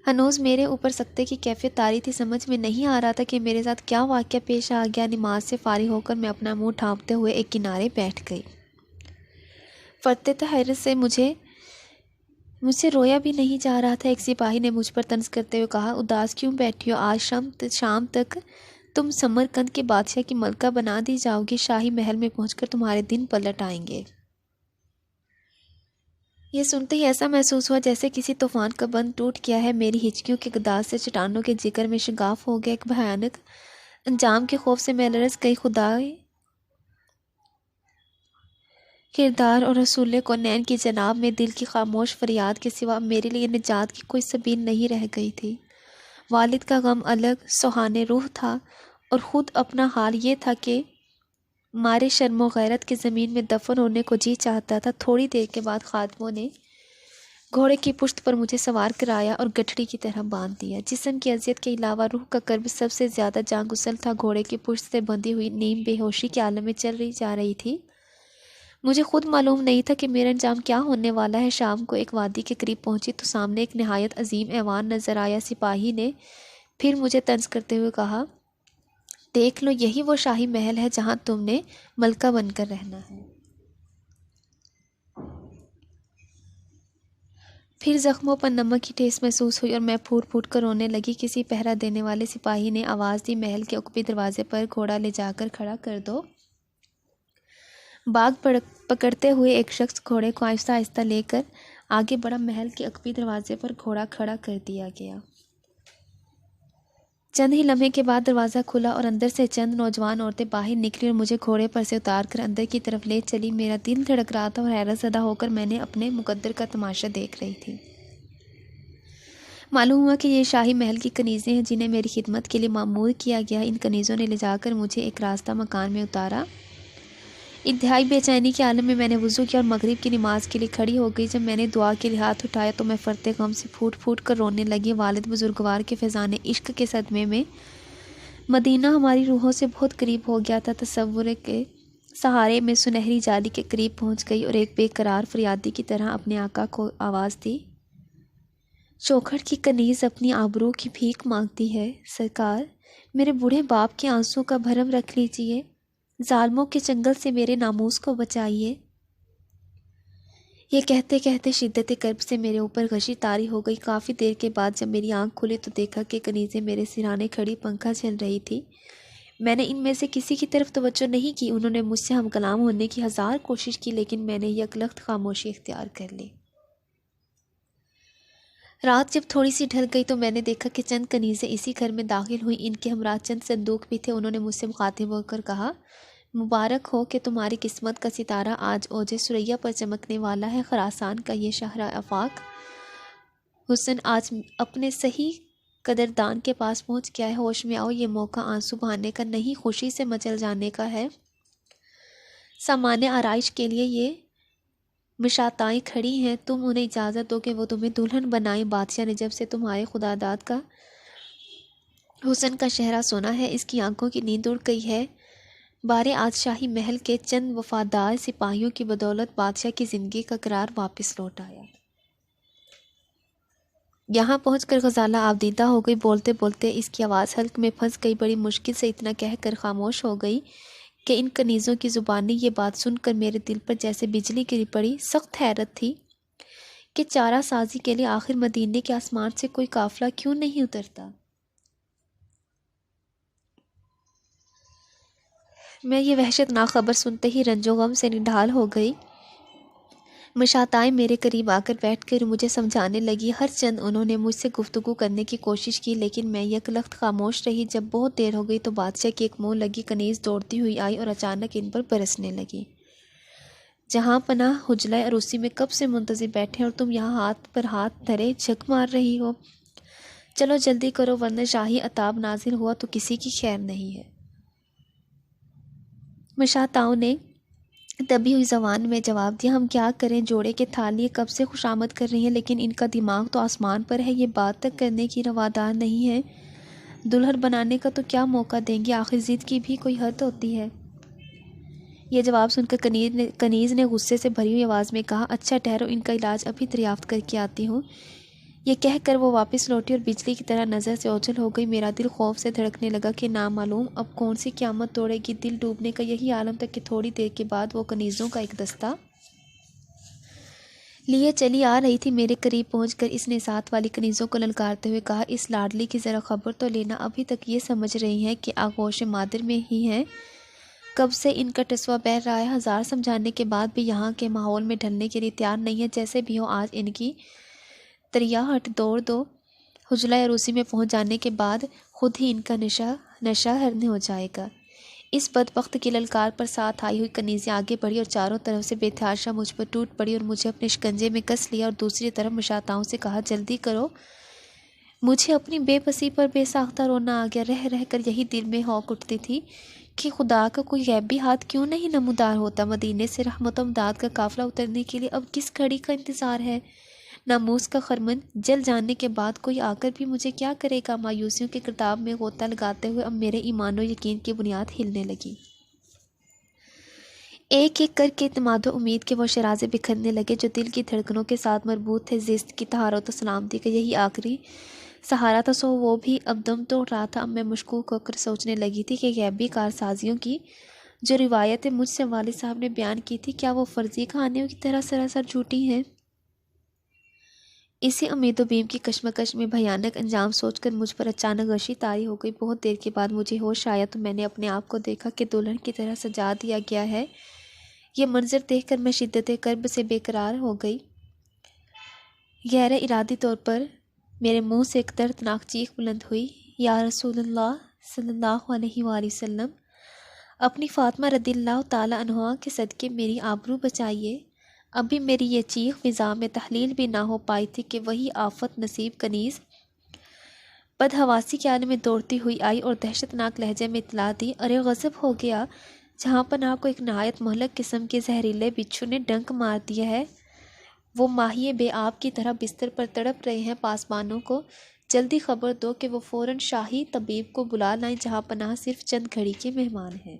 हनूज़ मेरे ऊपर सख्ते की कैफियत तारी थी। समझ में नहीं आ रहा था कि मेरे साथ क्या वाक़या पेश आ गया। नमाज से फारिग होकर मैं अपना मुंह ढांपते हुए एक किनारे बैठ गई। फरते हैरत से मुझसे रोया भी नहीं जा रहा था। एक सिपाही ने मुझ पर तंज करते हुए कहा, उदास क्यों बैठी हो? आज शाम तक तुम समरकंद के बादशाह की मलका बना दी जाओगी। शाही महल में पहुंचकर तुम्हारे दिन पलट आएंगे। ये सुनते ही ऐसा महसूस हुआ जैसे किसी तूफान का बंध टूट गया है। मेरी हिचकियों के गदाज से चट्टानों के जिगर में शगाफ हो गया। एक भयानक अंजाम के खौफ से मैं लरस गई। खुदाए किरदार और रसूल को नैन की जनाब में दिल की खामोश फरियाद के सिवा मेरे लिए निजात की कोई सबील नहीं रह गई थी। वालिद का गम अलग सुहाने रूह था और ख़ुद अपना हाल ये था कि मारे शर्मो गैरत की ज़मीन में दफन होने को जी चाहता था। थोड़ी देर के बाद खादमों ने घोड़े की पुश्त पर मुझे सवार कराया और गठड़ी की तरह बांध दिया। जिस्म की अजियत के अलावा रूह का कर्ब सबसे ज़्यादा जांगुसल था। घोड़े की पुश्त से बंधी हुई नीम बेहोशी के आलम में चल जा रही थी। मुझे खुद मालूम नहीं था कि मेरा अंजाम क्या होने वाला है। शाम को एक वादी के करीब पहुंची तो सामने एक नहायत अजीम ऐवान नज़र आया। सिपाही ने फिर मुझे तंज करते हुए कहा, देख लो, यही वो शाही महल है जहां तुमने मलका बनकर रहना है। फिर जख्मों पर नमक की ठेस महसूस हुई और मैं फूट फूट कर रोने लगी। किसी पहरा देने वाले सिपाही ने आवाज़ दी, महल के उकबी दरवाजे पर घोड़ा ले जाकर खड़ा कर दो। बाग पकड़ते हुए एक शख्स घोड़े को आहिस्ता आहिस्ता लेकर आगे बढ़ा। महल के अकबी दरवाजे पर घोड़ा खड़ा कर दिया गया। चंद ही लम्हे के बाद दरवाज़ा खुला और अंदर से चंद नौजवान औरतें बाहर निकली और मुझे घोड़े पर से उतार कर अंदर की तरफ ले चली। मेरा दिल धड़क रहा था और हैरत ज़दा होकर मैंने अपने मुकद्दर का तमाशा देख रही थी। मालूम हुआ कि ये शाही महल की कनीज़ें हैं जिन्हें मेरी खिदमत के लिए मामूर किया गया। इन कनीज़ों ने ले जाकर मुझे एक रास्ता मकान में उतारा। इंतहाई बेचैनी के आलम में मैंने वज़ू किया और मगरिब की नमाज के लिए खड़ी हो गई। जब मैंने दुआ के लिए हाथ उठाया तो मैं फरते गम से फूट फूट कर रोने लगी। वालिद बुजुर्गवार के फ़ैज़ाने इश्क के सदमे में मदीना हमारी रूहों से बहुत करीब हो गया था। तसव्वुर के सहारे में सुनहरी जाली के करीब पहुंच गई और एक बेकरार फरियादी की तरह अपने आका को आवाज़ दी, चौखट की कनीज़ अपनी आबरू की भीख मांगती है। सरकार, मेरे बूढ़े बाप के आंसू का भरम रख लीजिए। जालमों के जंगल से मेरे नामूस को बचाइए। ये कहते कहते शिद्दत कर्ब से मेरे ऊपर गशी तारी हो गई। काफ़ी देर के बाद जब मेरी आंख खुली तो देखा कि कनीज़ें मेरे सिरहाने खड़ी पंखा चल रही थी। मैंने इनमें से किसी की तरफ तवज्जो नहीं की। उन्होंने मुझसे हम कलाम होने की 1000 कोशिश की, लेकिन मैंने यकलख्त खामोशी इख्तियार कर ली। रात जब थोड़ी सी ढल गई तो मैंने देखा कि चंद कनीज़ें इसी घर में दाखिल हुई। इनके हमरा चंद संदूक भी थे। उन्होंने मुझसे मुखातिब होकर कहा, मुबारक हो कि तुम्हारी किस्मत का सितारा आज ओजे सुरैया पर चमकने वाला है। खरासान का ये शहरा आफाक हुस्न आज अपने सही कदरदान के पास पहुंच गया है। होश में आओ, ये मौका आंसू बहाने का नहीं, खुशी से मचल जाने का है। सामान्य आराइश के लिए ये मिशाताएँ खड़ी हैं, तुम उन्हें इजाज़त दो कि वो तुम्हें दुल्हन बनाएं। बादशाह ने जब से तुम्हारे खुदादाद का हुस्न का शहरा सुना है, इसकी आंखों की नींद उड़ गई है। बारे आज शाही महल के चंद वफादार सिपाहियों की बदौलत बादशाह की ज़िंदगी का करार वापस लौट आया। यहाँ पहुंचकर गजाला आबदीदा हो गई। बोलते बोलते इसकी आवाज़ हल्क में फंस गई। बड़ी मुश्किल से इतना कहकर खामोश हो गई कि इन कनीज़ों की ज़ुबानी ये बात सुनकर मेरे दिल पर जैसे बिजली गिरी पड़ी। सख्त हैरत थी कि चारा साजी के लिए आखिर मदीने के आसमान से कोई काफिला क्यों नहीं उतरता। मैं ये वहशतनाक खबर सुनते ही रंजो गम से निढाल हो गई। मशाताएं मेरे करीब आकर बैठकर मुझे समझाने लगी। हर चंद उन्होंने मुझसे गुफ्तगू करने की कोशिश की, लेकिन मैं यकलख्त खामोश रही। जब बहुत देर हो गई तो बादशाह की एक मुंह लगी कनीज़ दौड़ती हुई आई और अचानक इन पर बरसने लगी। जहाँ पनाह हुजला अरूसी में कब से मुंतज़िर बैठे और तुम यहाँ हाथ पर हाथ धरे झक मार रही हो। चलो जल्दी करो वरना शाही अताब नाजिल हुआ तो किसी की खैर नहीं है। मशाताओं ने तभी हुई जबान में जवाब दिया, हम क्या करें, जोड़े के थाली कब से खुशामद कर रही हैं, लेकिन इनका दिमाग तो आसमान पर है, ये बात तक करने की रवादार नहीं है। दुल्हन बनाने का तो क्या मौका देंगे, आखिर ज़िद की भी कोई हद होती है। यह जवाब सुनकर कनीज़ ने गुस्से से भरी हुई आवाज़ में कहा, अच्छा ठहरो, इनका इलाज अभी दरियाफ्त करके आती हूँ। ये कहकर वो वापस लौटी और बिजली की तरह नज़र से ओझल हो गई। मेरा दिल खौफ से धड़कने लगा कि नामालूम अब कौन सी क़यामत तोड़ेगी। दिल डूबने का यही आलम था कि थोड़ी देर के बाद वो कनीज़ों का एक दस्ता लिए चली आ रही थी। मेरे करीब पहुंचकर इसने साथ वाली कनीज़ों को ललकारते हुए कहा, इस लाडली की ज़रा खबर तो लेना। अभी तक ये समझ रही हैं कि आगोश मादर में ही हैं। कब से इनका टसवा बह रहा है। हज़ार समझाने के बाद भी यहाँ के माहौल में ढलने के लिए तैयार नहीं है। जैसे भी हो आज इनकी तरियाहट दौड़ दो। हुजला अरूसी में पहुँच जाने के बाद खुद ही इनका नशा हरने हो जाएगा। इस बदबख्त की ललकार पर साथ आई हुई कनीज़ें आगे बढ़ी और चारों तरफ से बेतहाशा मुझ पर टूट पड़ी और मुझे अपने शिकंजे में कस लिया और दूसरी तरफ मशाताओं से कहा, जल्दी करो। मुझे अपनी बेबसी पर बेसाख्ता रोना आ गया। रह रह कर यही दिल में हौक उठती थी कि खुदा का कोई गैबी हाथ क्यों नहीं नमूदार होता। मदीने से रहमत इमदाद का काफ़िला उतरने के लिए अब किस घड़ी का इंतज़ार है। नामूस का खरमन जल जाने के बाद कोई आकर भी मुझे क्या करेगा। मायूसियों के किताब में गोता लगाते हुए अब मेरे ईमान और यकीन की बुनियाद हिलने लगी। एक एक करके इत्मीद उम्मीद के वो शराजे बिखरने लगे जो दिल की धड़कनों के साथ मरबूत थे। जिस्त की तहारत और सलामती का यही आखिरी सहारा था। सो वो भी अब दम तोड़ रहा था। अब मैं मशकूक होकर सोचने लगी थी कि गैबी कारसाजियों की जो रिवायतें मुझसे वालिद साहब ने बयान की थी, क्या वो फर्जी कहानियों की तरह सरासर झूठी हैं। इसी उम्मीद बीम की कशमकश में भयानक अंजाम सोचकर मुझ पर अचानक गशी तारी हो गई। बहुत देर के बाद मुझे होश आया तो मैंने अपने आप को देखा कि दुल्हन की तरह सजा दिया गया है। ये मंजर देखकर मैं शिद्दत कर्ब से बेकरार हो गई। गैर इरादी तौर पर मेरे मुंह से एक दर्दनाक चीख बुलंद हुई, या रसूलुल्लाह सल्लल्लाहु अलैहि वसल्लम, अपनी फातिमा रदिल्लाहु ताला अन्हा के सदके मेरी आबरू बचाइए। अभी मेरी ये चीख फिज़ा में तहलील भी ना हो पाई थी कि वही आफत नसीब कनीज़ बदहवासी के आलम में दौड़ती हुई आई और दहशतनाक लहजे में इतला दी, अरे गज़ब हो गया, जहाँ पर आपको एक नहायत महलक किस्म के जहरीले बिच्छू ने डंक मार दिया है। वो माहिए बेआब की तरह बिस्तर पर तड़प रहे हैं। पासबानों को जल्दी खबर दो कि वो फ़ौरन शाही तबीब को बुला लाएं। जहाँ पनाह सिर्फ चंद घड़ी के मेहमान हैं।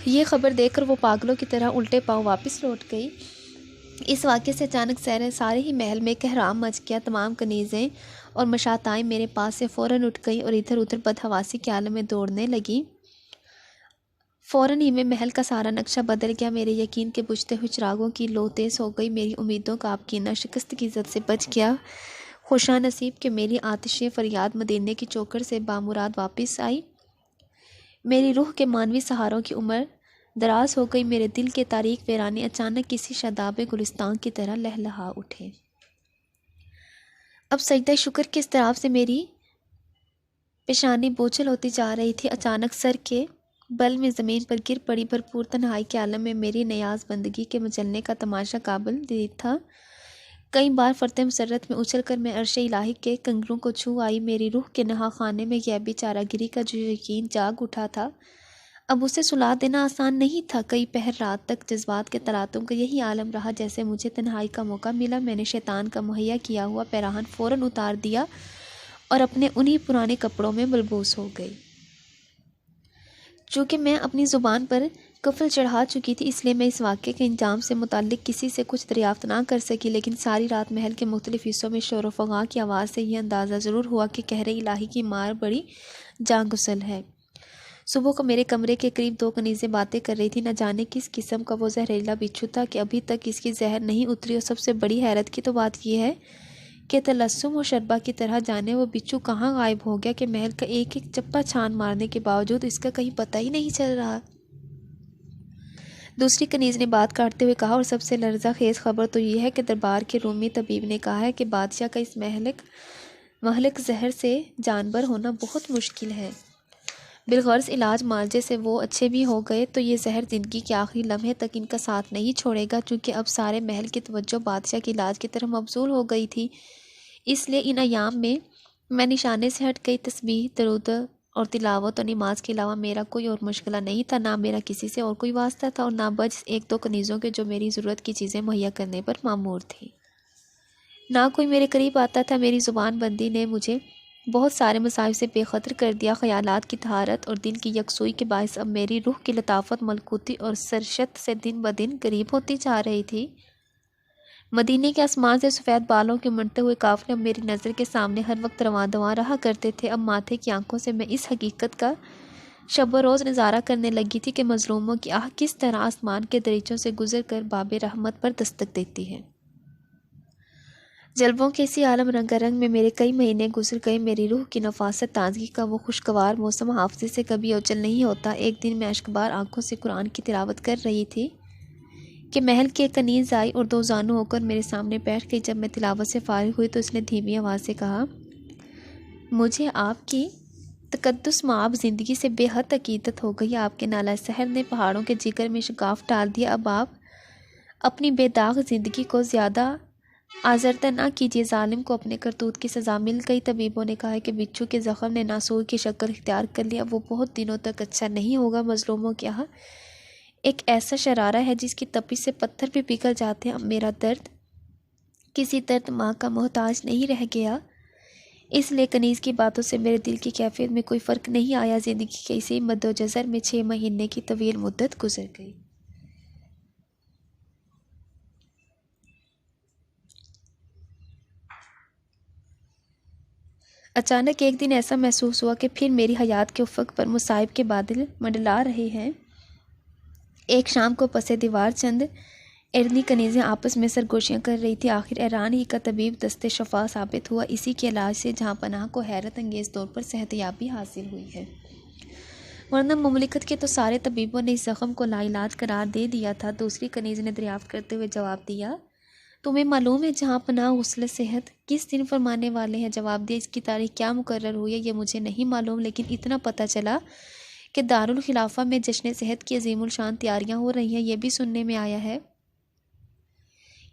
ये खबर देकर वो पागलों की तरह उल्टे पांव वापस लौट गई। इस वाक़े से अचानक सारे ही महल में कहराम मच गया। तमाम कनीज़ें और मशाताएं मेरे पास से फ़ौरन उठ गई और इधर उधर बदहवासी के आलम में दौड़ने लगी। फ़ौरन ही में महल का सारा नक्शा बदल गया। मेरे यकीन के बुझते हुए चिरागों की लो तेज़ हो गई। मेरी उम्मीदों का आपकीना शिकस्त की इज़्ज़त से बच गया। खुशा नसीब कि मेरी आतिश फरियाद मदीने की चौखट से बामुराद वापस आई। मेरी रूह के मानवी सहारों की उम्र दराज हो गई। मेरे दिल के तारीक वीराने अचानक किसी शादाब गुलिस्तान की तरह लहलहा उठे। अब सजदा शुक्र के इस्तराब से मेरी पेशानी बोझल होती जा रही थी। अचानक सर के बल में ज़मीन पर गिर पड़ी। भरपूर तन्हाई के आलम में मेरी नयाज बंदगी के मचलने का तमाशा काबिल दीद था। कई बार फरते मसरत में उछल कर मैं अर्श इलाही के कंगरों को छू आई। मेरी रूह के नहा खाने में गैबी चारागिरी का जो यकीन जाग उठा था, अब उसे सुला देना आसान नहीं था। कई पहर रात तक जज्बात के तरातुम का यही आलम रहा। जैसे मुझे तन्हाई का मौका मिला, मैंने शैतान का मुहैया किया हुआ पैराहन फ़ौरन उतार दिया और अपने उन्हीं पुराने कपड़ों में मलबूस हो गई। चूँकि मैं अपनी ज़ुबान पर कफल चढ़ा चुकी थी, इसलिए मैं इस वाक़े के अंजाम से मुताल्लिक किसी से कुछ दरियाफ्त ना कर सकी। लेकिन सारी रात महल के मुख्तलिफ हिस्सों में शोर फगा की आवाज़ से यह अंदाज़ा ज़रूर हुआ कि कहर इलाही की मार बड़ी जांगुसल है। सुबह को मेरे कमरे के करीब 2 कनीज़ें बातें कर रही थी। न जाने किस किस्म का वो जहरीला बिच्छू था कि अभी तक इसकी जहर नहीं उतरी। और सबसे बड़ी हैरत की तो बात यह है कि तलस्सुम और शरबा की तरह जाने वो बिच्छू कहाँ गायब हो गया कि महल का एक एक चप्पा छान मारने के बावजूद इसका कहीं पता ही नहीं चल रहा। दूसरी कनीज़ ने बात काटते हुए कहा, और सबसे लर्जा खेज खबर तो यह है कि दरबार के रूमी तबीब ने कहा है कि बादशाह का इस महलक जहर से जानबर होना बहुत मुश्किल है। बिलगर्ज इलाज मालजे से वो अच्छे भी हो गए तो ये जहर ज़िंदगी के आखिरी लम्हे तक इनका साथ नहीं छोड़ेगा। चूँकि अब सारे महल की तवज्जो बादशाह के इलाज की तरफ मबजूल हो गई थी, इसलिए इन अयाम में मैं निशाने से हट गई। तस्बीह, दरूद और तिलावत और नमाज के अलावा मेरा कोई और मुश्किल नहीं था। ना मेरा किसी से और कोई वास्ता था और ना बज 1-2 कनीज़ों के जो मेरी ज़रूरत की चीज़ें मुहैया करने पर मामूर थी। ना कोई मेरे करीब आता था। मेरी ज़ुबान बंदी ने मुझे बहुत सारे मसाइब से बेखतर कर दिया। ख़यालात की तहारत और दिल की यकसुई के बायस अब मेरी रूह की लताफत, मलकूती और सरशत से दिन ब दिन करीब होती जा रही थी। मदीने के आसमान से सफ़ेद बालों के उमड़ते हुए काफ़ले अब मेरी नज़र के सामने हर वक्त रवां दवां रहा करते थे। अब माथे की आंखों से मैं इस हकीकत का शब रोज़ नज़ारा करने लगी थी कि मज़लूमों की आह किस तरह आसमान के दरीचों से गुजर कर बाबे रहमत पर दस्तक देती है। जलवों के इसी आलम रंगारंग में मेरे कई महीने गुजर गए। मेरी रूह की नफासत, ताजगी का वो खुशगवार मौसम हाफ़िज़े से कभी ओझल नहीं होता। एक दिन मैं अश्कबार आंखों से कुरान की तिलावत कर रही थी कि महल की एक कनीज़ आई और 2 जानू होकर मेरे सामने बैठ गई। जब मैं तिलावत से फारिग हुई तो उसने धीमी आवाज़ से कहा, मुझे आपकी तकद्दुस माब ज़िंदगी से बेहद अकीदत हो गई। आपके नाला सहर ने पहाड़ों के जिगर में शगाफ डाल दिया। अब आप अपनी बेदाग ज़िंदगी को ज़्यादा आज़रता ना कीजिए। जालिम को अपने करतूत की सज़ा मिल गई। तबीबों ने कहा है कि बिच्छू के ज़ख़म ने नासूर की शक्ल इख्तियार कर लिया। वो बहुत दिनों तक अच्छा नहीं होगा। मज़लूमों के यहाँ एक ऐसा शरारा है जिसकी तपिश से पत्थर भी पिघल जाते हैं। अब मेरा दर्द किसी दर्द माँ का मोहताज नहीं रह गया। इसलिए कनीज़ की बातों से मेरे दिल की कैफियत में कोई फ़र्क नहीं आया। ज़िंदगी के इसी मद्दोजज़र में 6 महीने की तवील मुद्दत गुजर गई। अचानक एक दिन ऐसा महसूस हुआ कि फिर मेरी हयात के उफ़क़ पर मुसाइब के बादल मंडला रहे हैं। एक शाम को पसे दीवार चंद एरनी कनीज़ें आपस में सरगोशियाँ कर रही थी। आखिर ईरान ही का तबीब दस्ते शफा साबित हुआ। इसी के इलाज से जहाँ पनाह को हैरत अंगेज़ तौर पर सेहतयाबी हासिल हुई है, वरना मुमलिकत के तो सारे तबीबों ने इस ज़ख़म को लाइलाज करार दे दिया था। दूसरी कनीज़ ने दरियाफ़्त करते हुए जवाब दिया, तुम्हें मालूम है जहाँ पनाह गुस्ल सेहत किस दिन फरमाने वाले हैं? जवाब दिया, इसकी तारीख क्या मुकर्रर हुई है ये मुझे नहीं मालूम, लेकिन इतना पता चला कि दारुल खिलाफा में जश्न सेहत की अजीमुल शान तैयारियाँ हो रही हैं। ये भी सुनने में आया है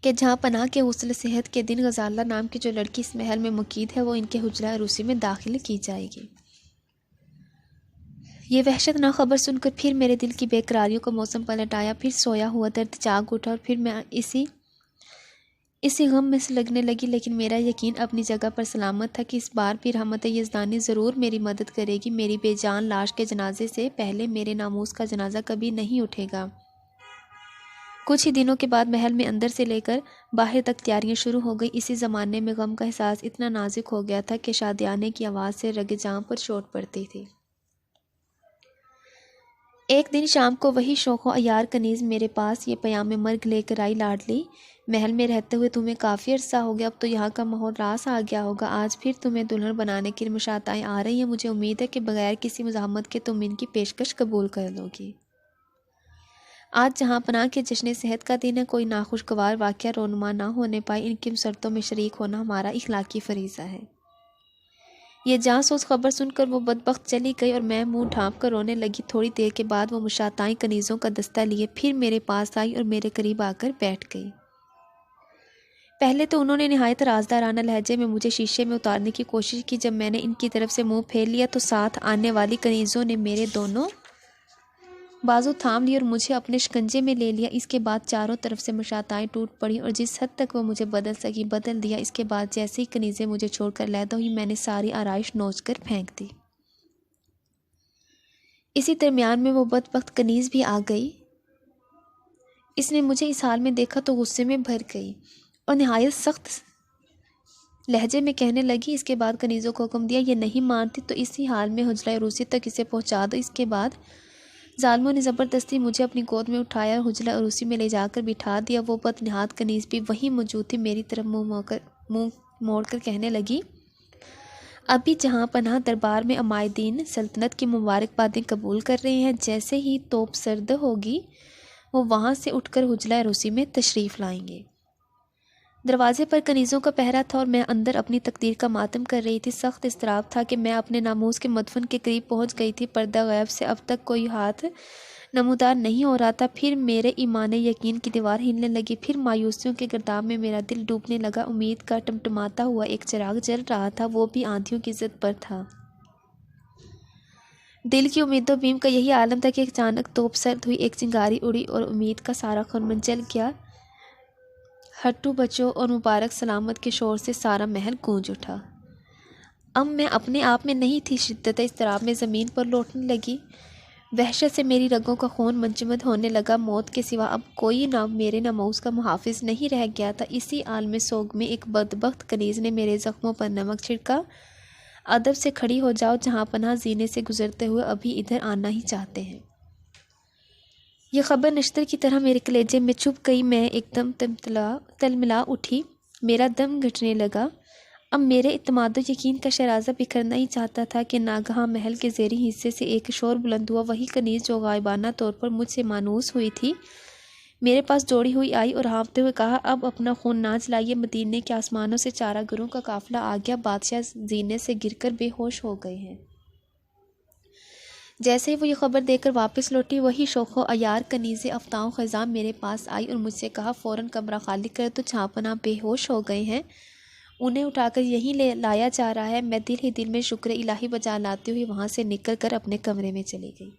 कि जहाँ पनाह के गुस्ल सेहत के दिन गजाला नाम की जो लड़की इस महल में मुकीद है वो इनके हुजरा अरूसी में दाखिल की जाएगी। ये वहशतनाक खबर सुनकर फिर मेरे दिल की बेकरारियों का मौसम पलट आया। फिर सोया हुआ दर्द जाग उठा और फिर मैं इसी गम में से लगने लगी। लेकिन मेरा यकीन अपनी जगह पर सलामत था कि इस बार भी रहमत यज़दानी ज़रूर मेरी मदद करेगी। मेरी बेजान लाश के जनाजे से पहले मेरे नामूस का जनाजा कभी नहीं उठेगा। कुछ ही दिनों के बाद महल में अंदर से लेकर बाहर तक तैयारियां शुरू हो गई। इसी ज़माने में गम का एहसास इतना नाजुक हो गया था कि शादियाने की आवाज़ से रगे जाम पर चोट पड़ती थी। एक दिन शाम को वही शौक़ो अयार कनीज़ मेरे पास ये पयाम मर्ग लेकर आई, लाडली महल में रहते हुए तुम्हें काफ़ी अरसा हो गया, अब तो यहाँ का माहौल रास आ गया होगा। आज फिर तुम्हें दुल्हन बनाने की मुशाताएँ आ रही हैं। मुझे उम्मीद है कि बगैर किसी मज़ाहमत के तुम इनकी पेशकश कबूल कर लोगी। आज जहाँ पनाह के जश्न सेहत का दिन है, कोई नाखुशगवार वाक़या रोनुमा ना होने पाए। इनकी मसरतों में शरीक होना हमारा इखलाकी फ़रीज़ा है। ये जासूस खबर सुनकर वो बदबख्त चली गई और मैं मुंह ढाँप कर रोने लगी। थोड़ी देर के बाद वो मुशाताएँ कनीज़ों का दस्ता लिए फिर मेरे पास आई और मेरे करीब आकर बैठ गई। पहले तो उन्होंने नहायत राजदाराना लहजे में मुझे शीशे में उतारने की कोशिश की। जब मैंने इनकी तरफ से मुंह फेर लिया तो साथ आने वाली कनीज़ों ने मेरे दोनों बाजू थाम लिए और मुझे अपने शिकंजे में ले लिया। इसके बाद चारों तरफ से मुशाताएँ टूट पड़ी और जिस हद तक वो मुझे बदल सकी बदल दिया। इसके बाद जैसे ही कनीज़ें मुझे छोड़कर लैदा हुई, मैंने सारी आराइश नोच कर फेंक दी। इसी दरमियान में वो बदबख्त कनीज़ भी आ गई। इसने मुझे इस हाल में देखा तो गुस्से में भर गई और नहायत सख्त लहजे में कहने लगी। इसके बाद कनीज़ों को हुक्म दिया, ये नहीं मानती तो इसी हाल में हुजरा अरूसी तक इसे पहुंचा दो। इसके बाद जालिमों ने ज़बरदस्ती मुझे अपनी गोद में उठाया और हुजरा अरूसी में ले जाकर बिठा दिया। वो बदनिहात कनीज़ भी वहीं मौजूद थी। मेरी तरफ मुँह मोड़कर कहने लगी, अभी जहाँ पनाह दरबार में अमायदीन सल्तनत की मुबारकबादें कबूल कर रहे हैं। जैसे ही तोप सर्द होगी वो वहाँ से उठकर हुजरा अरूसी में तशरीफ़ लाएंगे। दरवाजे पर कनीज़ों का पहरा था और मैं अंदर अपनी तकदीर का मातम कर रही थी। सख्त इस्तराब था कि मैं अपने नामूस के मदफन के करीब पहुंच गई थी। पर्दा गैब से अब तक कोई हाथ नमूदार नहीं हो रहा था। फिर मेरे ईमान यकीन की दीवार हिलने लगी। फिर मायूसियों के गर्दाब में मेरा दिल डूबने लगा। उम्मीद का टमटमाता हुआ एक चिराग जल रहा था, वो भी आंधियों की ज़द पर था। दिल की उम्मीदों बीम का यही आलम था कि अचानक तोप सर्द हुई, एक चिंगारी उड़ी और उम्मीद का सारा खरमन जल गया। हट्टू बच्चों और मुबारक सलामत के शोर से सारा महल गूंज उठा। अब मैं अपने आप में नहीं थी। शिद्दत इस्तराब में ज़मीन पर लौटने लगी। वहशत से मेरी रगों का खून मंजमद होने लगा। मौत के सिवा अब कोई ना मेरे नमूस का मुहाफिज नहीं रह गया था। इसी आलम सोग में एक बदबख्त कनीज़ ने मेरे ज़ख्मों पर नमक छिड़का। अदब से खड़ी हो जाओ, जहाँ पनाह जीने से गुजरते हुए अभी इधर आना ही चाहते हैं। यह खबर नश्तर की तरह मेरे कलेजे में चुभ गई। मैं एकदम तलमिला उठी। मेरा दम घटने लगा। अब मेरे इत्मीनान यकीन का शराजा बिखरना ही चाहता था कि नागहां महल के ज़ेरी हिस्से से एक शोर बुलंद हुआ। वही कनीज़ जो गायबाना तौर पर मुझसे मानूस हुई थी मेरे पास दौड़ी हुई आई और हाँफते हुए कहा, अब अपना खून ना जलाइए। मदीने के आसमानों से चारागरों का काफिला आ गया। बादशाह जीने से गिरकर बेहोश हो गए हैं। जैसे ही वो ये खबर देकर वापस लौटी, वही शोखो अयार कनीज़े अफ्ताओं ख़ज़ां मेरे पास आई और मुझसे कहा, फ़ौरन कमरा खाली कर तो छापना बेहोश हो गए हैं, उन्हें उठाकर यहीं ले लाया जा रहा है। मैं दिल ही दिल में शुक्र इलाही बजा लाती हुई वहाँ से निकल कर अपने कमरे में चली गई।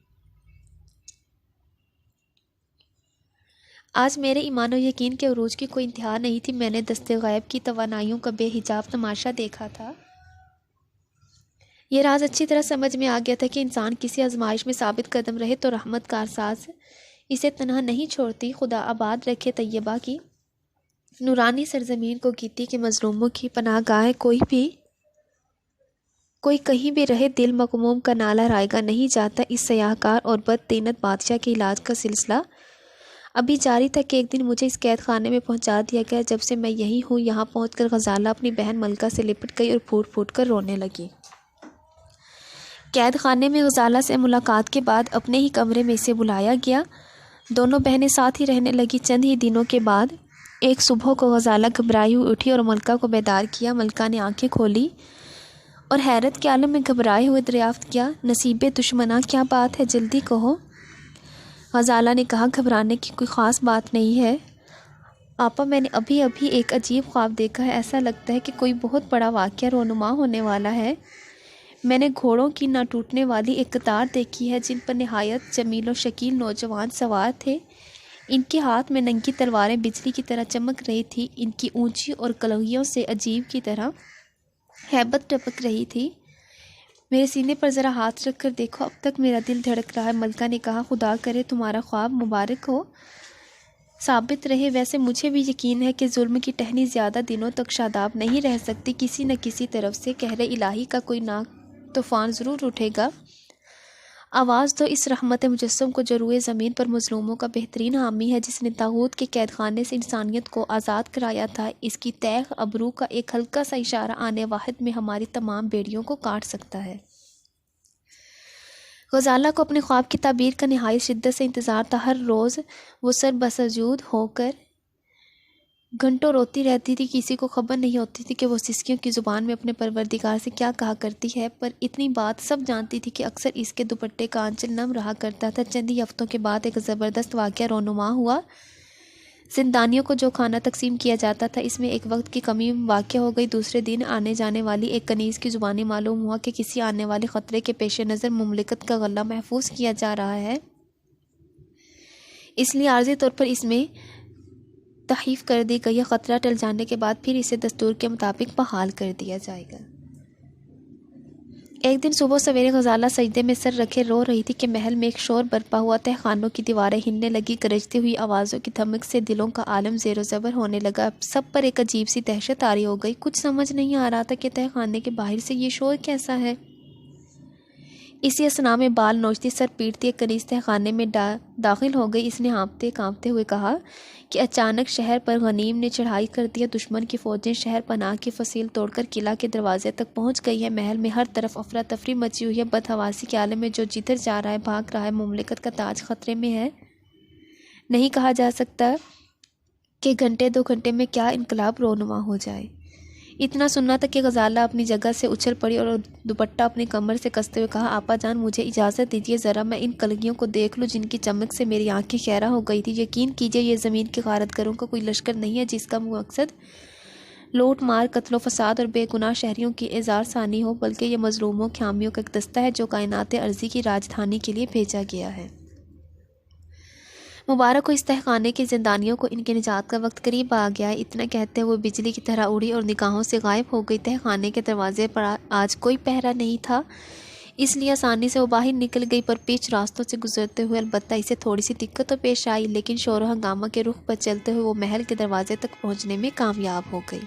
आज मेरे ईमान और यकीन के उरूज की कोई इंतहा नहीं थी। मैंने दस्ते गैब की तवानाइयों का बेहिजाब तमाशा देखा था। ये राज अच्छी तरह समझ में आ गया था कि इंसान किसी आजमाइश में साबित कदम रहे तो रहमत कारसाज इसे तनहा नहीं छोड़ती। खुदा आबाद रखे तैयबा की नूरानी सरजमीन को कीती के मजलूमों की पनाहगाह। कोई कहीं भी रहे, दिल मकमूम का नाला रायगा नहीं जाता। इस सयाहकार और बदतीनत बादशाह के इलाज का सिलसिला अभी जारी था कि एक दिन मुझे इस कैद खाने में पहुंचा दिया गया। जब से मैं यहीं हूँ, यहाँ पहुंचकर गजाला अपनी बहन मलका से लिपट गई और फूट फूट कर रोने लगी। कैद खाने में गजाला से मुलाकात के बाद अपने ही कमरे में इसे बुलाया गया। दोनों बहनें साथ ही रहने लगी। चंद ही दिनों के बाद एक सुबह को गजाला घबराई हुई उठी और मलका को बेदार किया। मलका ने आंखें खोली और हैरत के आलम में घबराए हुए दरियाफ्त किया, नसीबे दुश्मना, क्या बात है, जल्दी कहो। गजाला ने कहा, घबराने की कोई ख़ास बात नहीं है आपा, मैंने अभी अभी एक अजीब ख्वाब देखा है। ऐसा लगता है कि कोई बहुत बड़ा वाक़या रोनुमा होने वाला है। मैंने घोड़ों की ना टूटने वाली एक कतार देखी है, जिन पर नहायत जमील और शकील नौजवान सवार थे। इनके हाथ में नंगी तलवारें बिजली की तरह चमक रही थी। इनकी ऊंची और कलगियों से अजीब की तरह हैबत टपक रही थी। मेरे सीने पर ज़रा हाथ रख कर देखो, अब तक मेरा दिल धड़क रहा है। मलका ने कहा, खुदा करे तुम्हारा ख्वाब मुबारक हो, साबित रहे। वैसे मुझे भी यकीन है कि जुल्म की टहनी ज़्यादा दिनों तक शादाब नहीं रह सकती। किसी न किसी तरफ से कहरे इलाही का कोई नाक तूफ़ान ज़रूर उठेगा। आवाज़ दो इस रहमत मुजस्सम को, जो रूए ज़मीन पर मज़लूमों का बेहतरीन हामी है, जिसने तागूत के कैद खाने से इंसानियत को आज़ाद कराया था। इसकी तैग अबरू का एक हल्का सा इशारा आने वाहिद में हमारी तमाम बेड़ियों को काट सकता है। गजाला को अपने ख्वाब की ताबीर का नहायत शिद्दत से इंतज़ार था। हर रोज़ वो सर बसजूद होकर घंटों रोती रहती थी। किसी को खबर नहीं होती थी कि वो सिसकियों की ज़ुबान में अपने परवरदिगार से क्या कहा करती है, पर इतनी बात सब जानती थी कि अक्सर इसके दुपट्टे का आंचल नम रहा करता था। चंद ही हफ्तों के बाद एक ज़बरदस्त वाक़या रोनुमा हुआ। जिंदानियों को जो खाना तकसीम किया जाता था, इसमें एक वक्त की कमी वाक़या हो गई। दूसरे दिन आने जाने वाली एक कनीज़ की ज़ुबानी मालूम हुआ कि किसी आने वाले ख़तरे के पेश नज़र मुमलिकत का गला महफूज किया जा रहा है, इसलिए आर्ज़ी तौर पर इसमें तहफ़ कर दी गई। ख़तरा टल जाने के बाद फिर इसे दस्तूर के मुताबिक बहाल कर दिया जाएगा। एक दिन सुबह सवेरे गजाला सजदे में सर रखे रो रही थी कि महल में एक शोर बरपा हुआ। तहखानों की दीवारें हिलने लगी। गरजती हुई आवाज़ों की धमक से दिलों का आलम ज़ेरो ज़बर होने लगा। सब पर एक अजीब सी दहशत तारी हो गई। कुछ समझ नहीं आ रहा था कि तहखाने के बाहर से ये शोर कैसा है। इसी असना में बाल नोचती सर पीटती एक कनीज तहखाने में दाखिल हो गई। इसने हाँफते कांपते हुए कहा कि अचानक शहर पर गनीम ने चढ़ाई कर दी है। दुश्मन की फौजें शहर पनाह की फसील तोड़कर किला के दरवाजे तक पहुंच गई है। महल में हर तरफ अफरा तफरी मची हुई है। बदहवासी के आलम में जो जिधर जा रहा है भाग रहा है। मुमलिकत का ताज खतरे में है। नहीं कहा जा सकता कि घंटे 2 घंटे में क्या इनकलाब रोनुमा हो जाए। इतना सुनना था कि गजाला अपनी जगह से उछल पड़ी और दुपट्टा अपनी कमर से कसते हुए कहा, आपा जान मुझे इजाज़त दीजिए, ज़रा मैं इन कलगियों को देख लूँ जिनकी चमक से मेरी आंखें खैरा हो गई थी। यकीन कीजिए ये ज़मीन के गारतगरों का कोई लश्कर नहीं है जिसका मकसद लूट मार कत्लो फसाद और बेगुनाह शहरियों की एजार सानी हो, बल्कि ये मजलूमों खामियों का एक दस्ता है जो कायनात अर्जी की राजधानी के लिए भेजा गया है। मुबारक को इस तहखाने के जिंदानियों को इनके निजात का वक्त करीब आ गया है। इतना कहते हुए बिजली की तरह उड़ी और निगाहों से गायब हो गई। तहखाने के दरवाजे पर आज कोई पहरा नहीं था, इसलिए आसानी से वो बाहर निकल गई। पर पीछ रास्तों से गुजरते हुए अलबत्ता इसे थोड़ी सी दिक्कत तो पेश आई, लेकिन शोर हंगामा के रुख पर चलते हुए वो महल के दरवाजे तक पहुँचने में कामयाब हो गई।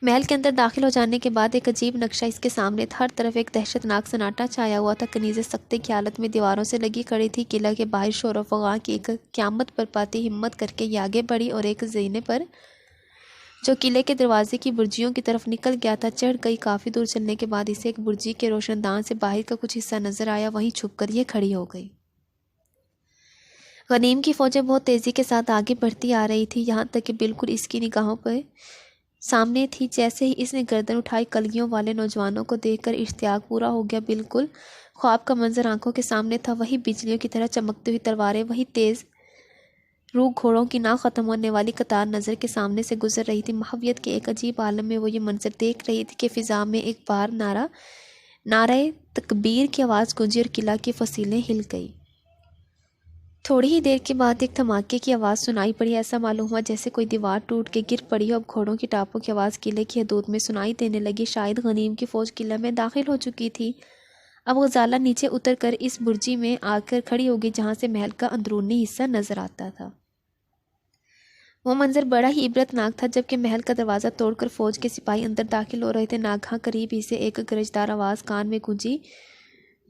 महल के अंदर दाखिल हो जाने के बाद एक अजीब नक्शा इसके सामने था। हर तरफ एक दहशतनाक सन्नाटा छाया हुआ था। कनीज़ें सख्ते की हालत में दीवारों से लगी खड़ी थी। किला के बाहर शोर व फ़ग़ा की एक क़यामत बरपाती हिम्मत करके ये आगे बढ़ी और एक ज़ीने पर जो किले के दरवाजे की बुर्जियों की तरफ निकल गया था चढ़ गई। काफ़ी दूर चलने के बाद इसे एक बुर्जी के रोशनदान से बाहर का कुछ हिस्सा नजर आया। वहीं छुप कर ये खड़ी हो गई। गनीम की फ़ौजें बहुत तेज़ी के साथ आगे बढ़ती आ रही थी, यहाँ तक कि बिल्कुल इसकी निगाहों पर सामने थी। जैसे ही इसने गर्दन उठाई, कलगियों वाले नौजवानों को देखकर इश्तियाक पूरा हो गया। बिल्कुल ख्वाब का मंजर आंखों के सामने था। वही बिजलियों की तरह चमकती हुई तलवारें, वही तेज़ रू घोड़ों की ना ख़त्म होने वाली कतार नज़र के सामने से गुजर रही थी। महवियत के एक अजीब आलम में वो ये मंजर देख रही थी कि फ़िज़ा में एक बार नारे तकबीर की आवाज़ गूंजी और किला की फसीलें हिल गई। थोड़ी ही देर के बाद एक धमाके की आवाज़ सुनाई पड़ी। ऐसा मालूम हुआ जैसे कोई दीवार टूट के गिर पड़ी हो। अब घोड़ों की टापों की आवाज़ किले की हदूद में सुनाई देने लगी। शायद गनीम की फ़ौज किला में दाखिल हो चुकी थी। अब गजाला नीचे उतर कर इस बुर्जी में आकर खड़ी होगी जहाँ से महल का अंदरूनी हिस्सा नज़र आता था। वो मंजर बड़ा ही इबरतनाक था। जबकि महल का दरवाज़ा तोड़कर फ़ौज के सिपाही अंदर दाखिल हो रहे थे, नागहां करीब ही से एक गरजदार आवाज़ कान में गूंजी,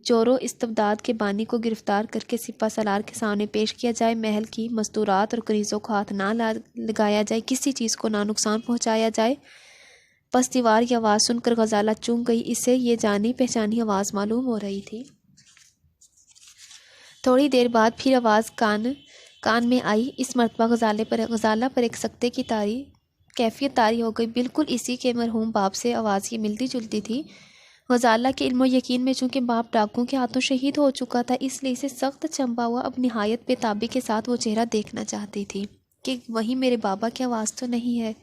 चोरों इस्तबदाद के बानी को गिरफ्तार करके सिपा सलार के सामने पेश किया जाए। महल की मस्तूरात और कनीज़ों को हाथ ना लगाया जाए, किसी चीज़ को ना नुकसान पहुंचाया जाए। बस दीवार की आवाज़ सुनकर गजाला चूम गई। इसे ये जानी पहचानी आवाज़ मालूम हो रही थी। थोड़ी देर बाद फिर आवाज़ कान में आई। इस मरतबा गजाला पर एक सख्ते की कैफियत तारी हो गई। बिल्कुल इसी के मरहूम बाप से आवाज़ की मिलती जुलती थी। गजाला के इल्म यकीन में चूँकि बाप डाकुओं के हाथों शहीद हो चुका था, इसलिए इसे सख्त चंबा हुआ अब निहायत बेताबी के साथ वो चेहरा देखना चाहती थी कि वहीं मेरे बाबा की आवाज़ तो नहीं है।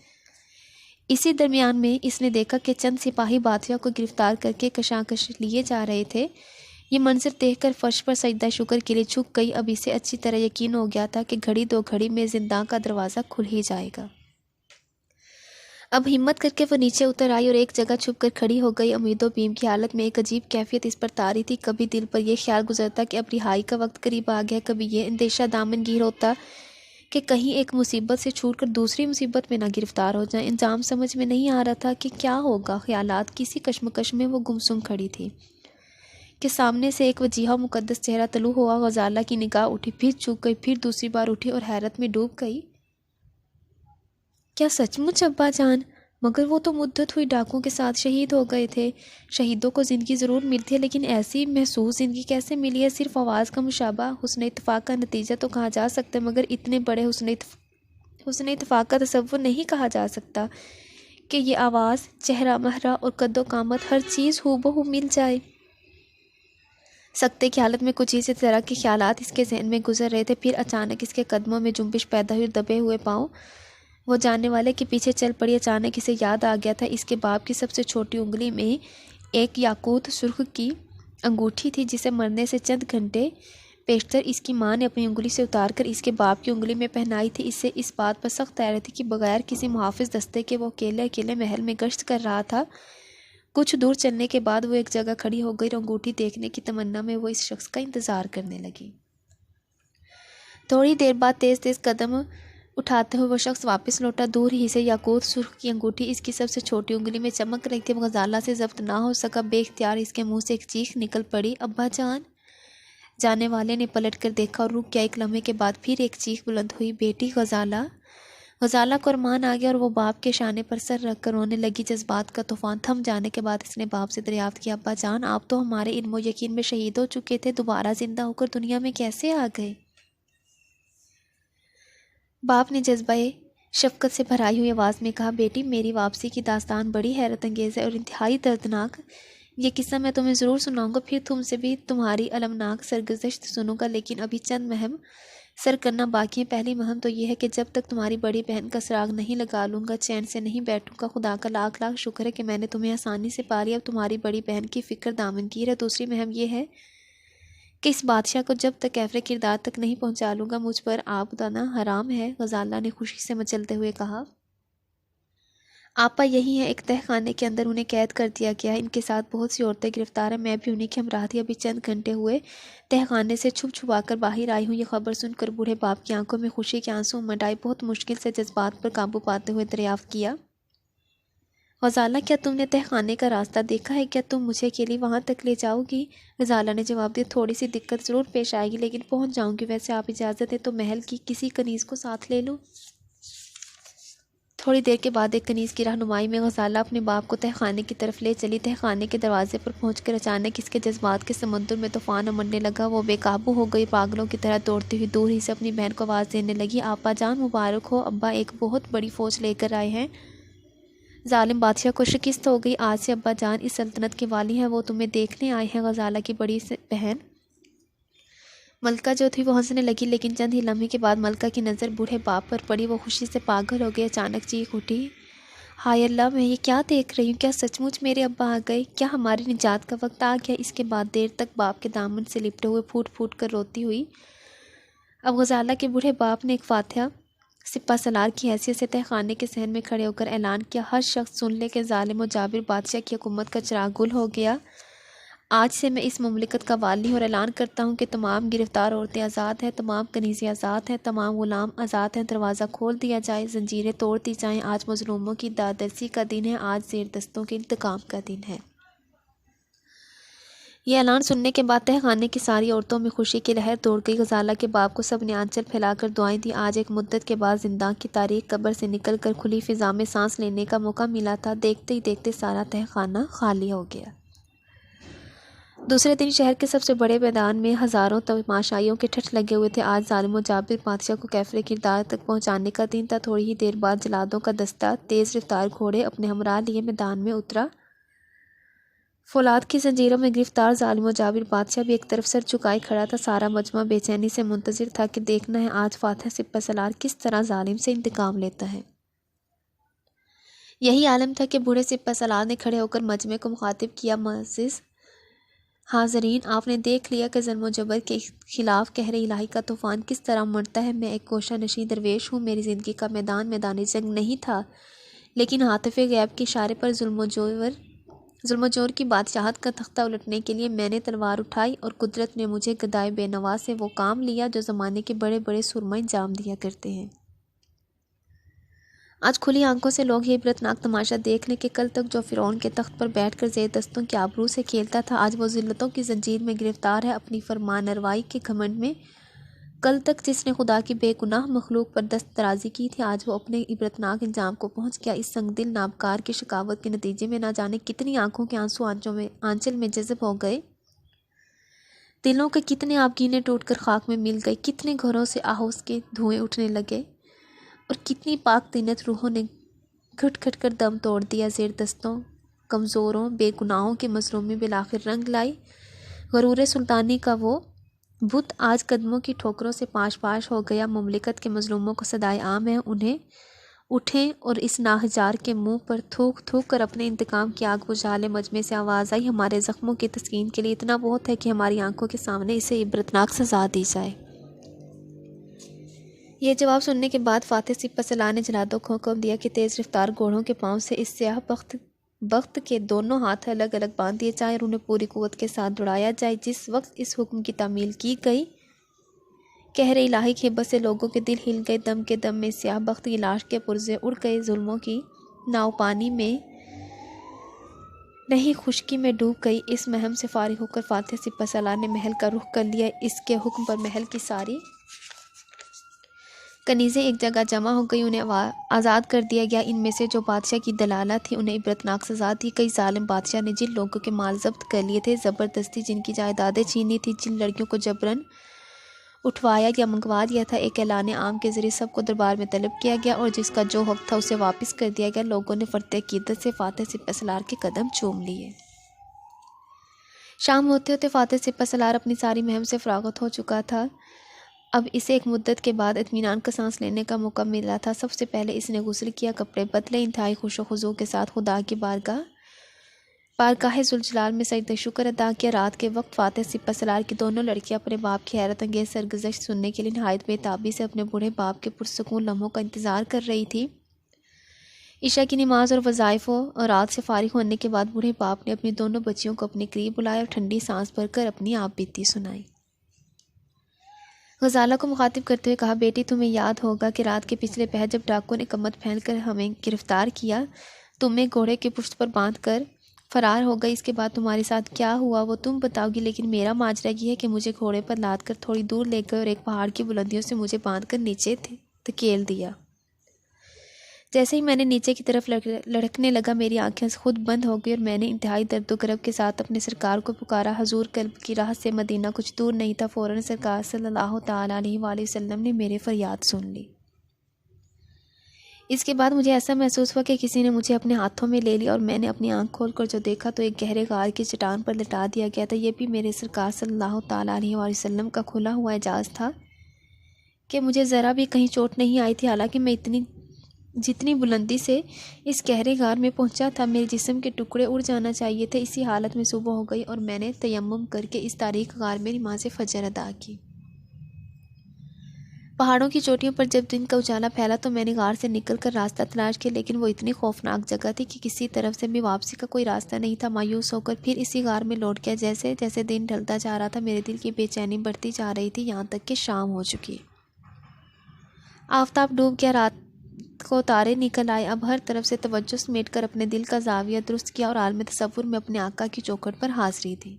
इसी दरमियान में इसने देखा कि चंद सिपाही बादशाह को गिरफ्तार करके कशाकश लिए जा रहे थे। ये मंजर देखकर फर्श पर सजदा शुक्र के लिए झुक गई। अब इसे अच्छी तरह यकीन हो गया था कि घड़ी 2 घड़ी में जिंदा का दरवाज़ा खुल ही जाएगा। अब हिम्मत करके वो नीचे उतर आई और एक जगह छुप कर खड़ी हो गई। उम्मीदों बीम की हालत में एक अजीब कैफियत इस पर तारी थी। कभी दिल पर यह ख्याल गुजरता कि अब रिहाई का वक्त करीब आ गया, कभी ये अंदेशा दामनगीर होता कि कहीं एक मुसीबत से छूटकर दूसरी मुसीबत में ना गिरफ्तार हो जाए। इंजाम समझ में नहीं आ रहा था कि क्या होगा। ख्यालात किसी कश्मकश में वो गुमसुम खड़ी थी कि सामने से एक वजीहा मुकद्दस चेहरा तलू हुआ। गजाला की निगाह उठी, फिर झुक गई, फिर दूसरी बार उठी और हैरत में डूब गई। क्या सचमुच अब्बा जान? मगर वो तो मुद्दत हुई डाकुओं के साथ शहीद हो गए थे। शहीदों को ज़िंदगी ज़रूर मिलती है, लेकिन ऐसी महसूस ज़िंदगी कैसे मिली है? सिर्फ आवाज़ का मुशाबा हुस्न इत्तफ़ाक़ का नतीजा तो कहा जा सकता है, मगर इतने बड़े हुस्न इत्तफ़ाक़ का तसव्वुर नहीं कहा जा सकता कि ये आवाज़, चेहरा, महरा और कद्दो कामत हर चीज़ हूबहू मिल जाए। सख्ते की हालत में कुछ इसी तरह के ख्यालात इसके जहन में गुजर रहे थे। फिर अचानक इसके कदमों में जुम्बिश पैदा हुई। दबे हुए पाँव वो जानने वाले के पीछे चल पड़ी। अचानक इसे याद आ गया था इसके बाप की सबसे छोटी उंगली में एक याकूत सुर्ख की अंगूठी थी, जिसे मरने से चंद घंटे पेशतर इसकी माँ ने अपनी उंगली से उतारकर इसके बाप की उंगली में पहनाई थी। इससे इस बात पर सख्त हैरत थी कि बगैर किसी मुहाफिज दस्ते के वो अकेले महल में गश्त कर रहा था। कुछ दूर चलने के बाद वो एक जगह खड़ी हो गई और अंगूठी देखने की तमन्ना में वो इस शख्स का इंतज़ार करने लगी। थोड़ी देर बाद तेज़ तेज़ कदम उठाते हुए वो शख्स वापस लौटा। दूर ही से याकूत सुर्ख की अंगूठी इसकी सबसे छोटी उंगली में चमक रही थी। गजाला से जब्त ना हो सका, बेख्तियार इसके मुंह से एक चीख निकल पड़ी, अब्बा जान। जाने वाले ने पलट कर देखा और रुक गया। एक लम्हे के बाद फिर एक चीख बुलंद हुई, बेटी गजाला। गजाला को अरमान आ गया और वो बाप के शाने पर सर रख कर रोने लगी। जज्बात का तूफान थम जाने के बाद इसने बाप से दरियाफ्त किया, अब्बा जान आप तो हमारे इल्म यकीन में शहीद हो चुके थे, दोबारा जिंदा होकर दुनिया में कैसे आ गए? बाप ने जज्बाए शफकत से भराई हुई आवाज़ में कहा, बेटी मेरी वापसी की दास्तान बड़ी हैरत अंगेज़ है और इंतहाई दर्दनाक। ये किस्सा मैं तुम्हें ज़रूर सुनाऊंगा, फिर तुमसे भी तुम्हारी अलमनाक सरगुज़श्त सुनूंगा, लेकिन अभी चंद महम सर करना बाकी है। पहली महम तो ये है कि जब तक तुम्हारी बड़ी बहन का सुराग नहीं लगा लूँगा चैन से नहीं बैठूंगा। खुदा का लाख लाख शुक्र है कि मैंने तुम्हें आसानी से पा लिया। अब तुम्हारी बड़ी बहन की फ़िक्र दामनगीर है। दूसरी महम ये है कि इस बादशाह को जब तक कैफरे किरदार तक नहीं पहुंचा लूँगा मुझ पर आप बताना हराम है। गजाला ने खुशी से मचलते हुए कहा, आपा यही है, एक तहखाने के अंदर उन्हें कैद कर दिया गया है। इनके साथ बहुत सी औरतें गिरफ्तार हैं, मैं भी उन्हीं की हमराह थी। अभी चंद घंटे हुए तहखाने से छुप छुपा कर बाहर आई हूँ। ये खबर सुनकर बूढ़े बाप की आंखों में खुशी के आंसू उमड़ आए। बहुत मुश्किल से जज्बात पर काबू पाते हुए दरियाफ्त किया, गजाला क्या तुमने तहखाने का रास्ता देखा है? क्या तुम मुझे अकेली वहाँ तक ले जाओगी? गजाला ने जवाब दिया, थोड़ी सी दिक्कत ज़रूर पेश आएगी लेकिन पहुँच जाऊँगी। वैसे आप इजाज़त है तो महल की किसी कनीज़ को साथ ले लो। थोड़ी देर के बाद एक कनीज़ की रहनुमाई में गजाला अपने बाप को तहखाने की तरफ ले चली। तहखाने के दरवाजे पर पहुंचकर अचानक इसके जज्बात के समुद्र में तूफान उमड़ने लगा। वो बेकाबू हो गई, पागलों की तरह दौड़ती हुई दूर ही से अपनी बहन को आवाज़ देने लगी, आपा जान मुबारक हो, अब्बा एक बहुत बड़ी फ़ौज लेकर आए हैं। जालिम बादशाह को शिकस्त हो गई। आज से अब्बा जान इस सल्तनत के वाली हैं, वो तुम्हें देखने आए हैं। गजाला की बड़ी बहन मलका जो थी वो हंसने लगी, लेकिन चंद ही लम्हे के बाद मलका की नज़र बूढ़े बाप पर पड़ी। वो खुशी से पागल हो गई, अचानक चीख उठी, हाय अल्लाह, मैं ये क्या देख रही हूँ? क्या सचमुच मेरे अब्बा आ गए? क्या हमारी निजात का वक्त आ गया? इसके बाद देर तक बाप के दामन से लिपटे हुए फूट फूट कर रोती हुई अब गजाला के बूढ़े बाप ने एक फातिहा सिपा सलार की हैसियत से तहखाने के सहन में खड़े होकर ऐलान किया, हर शख्स सुन ले कि ज़ालिम और जाबिर बादशाह की हुकूमत का चिराग गुल हो गया। आज से मैं इस मुमलिकत का वाली और ऐलान करता हूँ कि तमाम गिरफ्तार औरतें आज़ाद हैं, तमाम कनीज़ें आज़ाद हैं, तमाम ग़ुलाम आज़ाद हैं। दरवाज़ा खोल दिया जाए, ज़ंजीरें तोड़ दी जाएँ। आज मज़लूमों की दादरसी का दिन है, आज ज़ेर दस्तों के इंतकाम का दिन है। यह ऐलान सुनने के बाद तहखाने की सारी औरतों में खुशी की लहर दौड़ गई। गजाला के बाप को सब ने आंचल फैलाकर दुआएं दी। आज एक मुद्दत के बाद जिंदा की तारीख कब्र से निकलकर खुली फिजा में सांस लेने का मौका मिला था। देखते ही देखते सारा तहखाना खाली हो गया। दूसरे दिन शहर के सबसे बड़े मैदान में हज़ारों तमाशाइयों के ठठ लगे हुए थे। आज जालिम और जाबिर बादशाह को कैफरे किरदार तक पहुंचाने का दिन था। थोड़ी ही देर बाद जलादों का दस्ता तेज़ रफ्तार घोड़े अपने हमरा लिए मैदान में उतरा। फौलाद की जंजीरों में गिरफ्तार जालिम और जाबिर बादशाह भी एक तरफ सर झुकाए खड़ा था। सारा मजमा बेचैनी से मुंतजिर था कि देखना है आज फातिह सिपा सलार किस तरह जालिम से इंतकाम लेता है। यही आलम था कि बूढ़े सिपा सलार ने खड़े होकर मजमे को मुखातिब किया, मअज़िज़ हाज़रीन, आपने देख लिया कि ज़ुल्म जबर के खिलाफ कहर इलाही का तूफ़ान किस तरह उमड़ता है। मैं एक कोशा नशी दरवेश हूँ। मेरी ज़िंदगी का मैदान मैदानी जंग नहीं था, लेकिन हातिफ़ गैब के इशारे पर ज़ुल्म जोर की बादशाहत का तख्ता उलटने के लिए मैंने तलवार उठाई और कुदरत ने मुझे गदाए बेनवा से वो काम लिया जो ज़माने के बड़े बड़े सुरमा इंजाम दिया करते हैं। आज खुली आंखों से लोग ये इबरतनाक तमाशा देख लें कि कल तक जो फ़िरौन के तख्त पर बैठकर ज़ेर दस्तों की आबरू से खेलता था, आज वो ज़िल्लतों की जंजीर में गिरफ्तार है अपनी फरमानरवाई के घमंड में। कल तक जिसने खुदा की बेगुनाह मखलूक पर दस्त दराजी की थी, आज वो अपने इबरतनाक इंजाम को पहुँच गया। इस संगदिल नाबकार की शिकावत के नतीजे में ना जाने कितनी आंखों के आंसू आंचल में जज़ब हो गए, दिलों के कितने आबगीने टूट कर खाक में मिल गए, कितने घरों से आहोस के धुएँ उठने लगे और कितनी पाक तीनत रूहों ने घुट घुट कर दम तोड़ दिया। ज़ेर दस्तों कमज़ोरों बेगुनाहों की मज़लूमी बिलाखिर रंग लाई। गरूर सुल्तानी का वो बुत आज कदमों की ठोकरों से पाश पाश हो गया। मुमलिकत के मज़लूमों को सदाए आम है, उन्हें उठें और इस नाहजार के मुंह पर थूक थूक कर अपने इंतकाम की आग बुझा ले। मजमे से आवाज़ आई, हमारे ज़ख्मों की तस्कीन के लिए इतना बहुत है कि हमारी आंखों के सामने इसे इबरतनाक सज़ा दी जाए। यह जवाब सुनने के बाद फातिह सिपा सलार ने जलादों को हुक्म दिया कि तेज़ रफ्तार घोड़ों के पाँव से इस स्याह बख्त बख्त के दोनों हाथ अलग अलग बांध दिए जाए और उन्हें पूरी कुव्वत के साथ दौड़ाया जाए। जिस वक्त इस हुक्म की तामील की गई, कहर इलाही की हिब्बत से लोगों के दिल हिल गए। दम के दम में स्याह बख्त की लाश के पुर्जे उड़ गए। जुल्मों की नाव पानी में नहीं खुशकी में डूब गई। इस महम से फारिग होकर फातिह सिपहसालार ने महल का रुख कर लिया। इसके हुक्म पर महल की सारी कनीज़ें एक जगह जमा हो गई। उन्हें आज़ाद कर दिया गया। इनमें से जो बादशाह की दलाला थी उन्हें इबरतनाक सज़ा दी। कई जालिम बादशाह ने जिन लोगों के माल जब्त कर लिए थे, ज़बरदस्ती जिनकी जायदादें छीनी थी, जिन लड़कियों को जबरन उठवाया या मंगवा दिया था, एक ऐलान आम के ज़रिए सबको दरबार में तलब किया गया और जिसका जो हक था उसे वापस कर दिया गया। लोगों ने फर्ते अकीदत से फातिह सिपहसालार के कदम चूम लिए। शाम होते होते फातिह सिपहसालार अपनी सारी महम से फरागत हो चुका था। अब इसे एक मुद्दत के बाद इत्मीनान का सांस लेने का मौका मिला था। सबसे पहले इसने गुस्ल किया, कपड़े बदले, इंतहाई खुशो खुजू के साथ खुदा की बारगाह जुलजलाल में सजदे शुक्र अदा किया। रात के वक्त फातिह सिपहसालार की दोनों लड़कियां अपने बाप की हैरत अंगेज सरगुज़श्त सुनने के लिए नहायत बेताबी से अपने बूढ़े बाप के पुरसकून लम्हों का इंतज़ार कर रही थी। ईशा की नमाज और वज़ाइफ़ों और रात से फारिग होने के बाद बूढ़े बाप ने अपनी दोनों बच्चियों को अपने करीब बुलाया और ठंडी सांस भरकर अपनी आप बीती सुनाई। गज़ाला को मुखातिब करते हुए कहा, बेटी तुम्हें याद होगा कि रात के पिछले पहर जब डाकुओं ने कमर फैलकर हमें गिरफ्तार किया, तुम्हें घोड़े के पुश्त पर बांध कर फरार हो गई। इसके बाद तुम्हारे साथ क्या हुआ वो तुम बताओगी, लेकिन मेरा माजरा ये है कि मुझे घोड़े पर लाद कर थोड़ी दूर ले गए और एक पहाड़ की बुलंदियों से मुझे बांध कर नीचे धकेल दिया। जैसे ही मैंने नीचे की तरफ लड़कने लगा, मेरी आंखें खुद बंद हो गई और मैंने इंतहाई दर्दो करब के साथ अपने सरकार को पुकारा। हजूर कल्ब की राह से मदीना कुछ दूर नहीं था। फ़ौरन सरकार सल्लल्लाहु ताला अलैहि वसल्लम ने मेरी फरियाद सुन ली। इसके बाद मुझे ऐसा महसूस हुआ कि किसी ने मुझे अपने हाथों में ले लिया और मैंने अपनी आंख खोलकर जो देखा तो एक गहरे गार की चट्टान पर लटा दिया गया था। यह भी मेरे सरकार सल्लल्लाहु ताला अलैहि वसल्लम का खुला हुआ एजाज़ था कि मुझे ज़रा भी कहीं चोट नहीं आई थी। हालांकि मैं जितनी बुलंदी से इस गहरे गार में पहुंचा था, मेरे जिस्म के टुकड़े उड़ जाना चाहिए थे। इसी हालत में सुबह हो गई और मैंने तयम्मुम करके इस तारीख गार में नमाज़ फजर अदा की। पहाड़ों की चोटियों पर जब दिन का उजाला फैला तो मैंने गार से निकलकर रास्ता तलाश किया, लेकिन वो इतनी खौफनाक जगह थी कि किसी तरफ से भी वापसी का कोई रास्ता नहीं था। मायूस होकर फिर इसी गार में लौट गया। जैसे जैसे दिन ढलता जा रहा था, मेरे दिल की बेचैनी बढ़ती जा रही थी, यहाँ तक कि शाम हो चुकी। आफताब डूब गया, रात को तारे निकल आए। अब हर तरफ से तवज्जो समेट कर अपने दिल का जाविया दुरुस्त किया और आलम तसव्वुर में अपने आका की चौखट पर हाजिरी दी।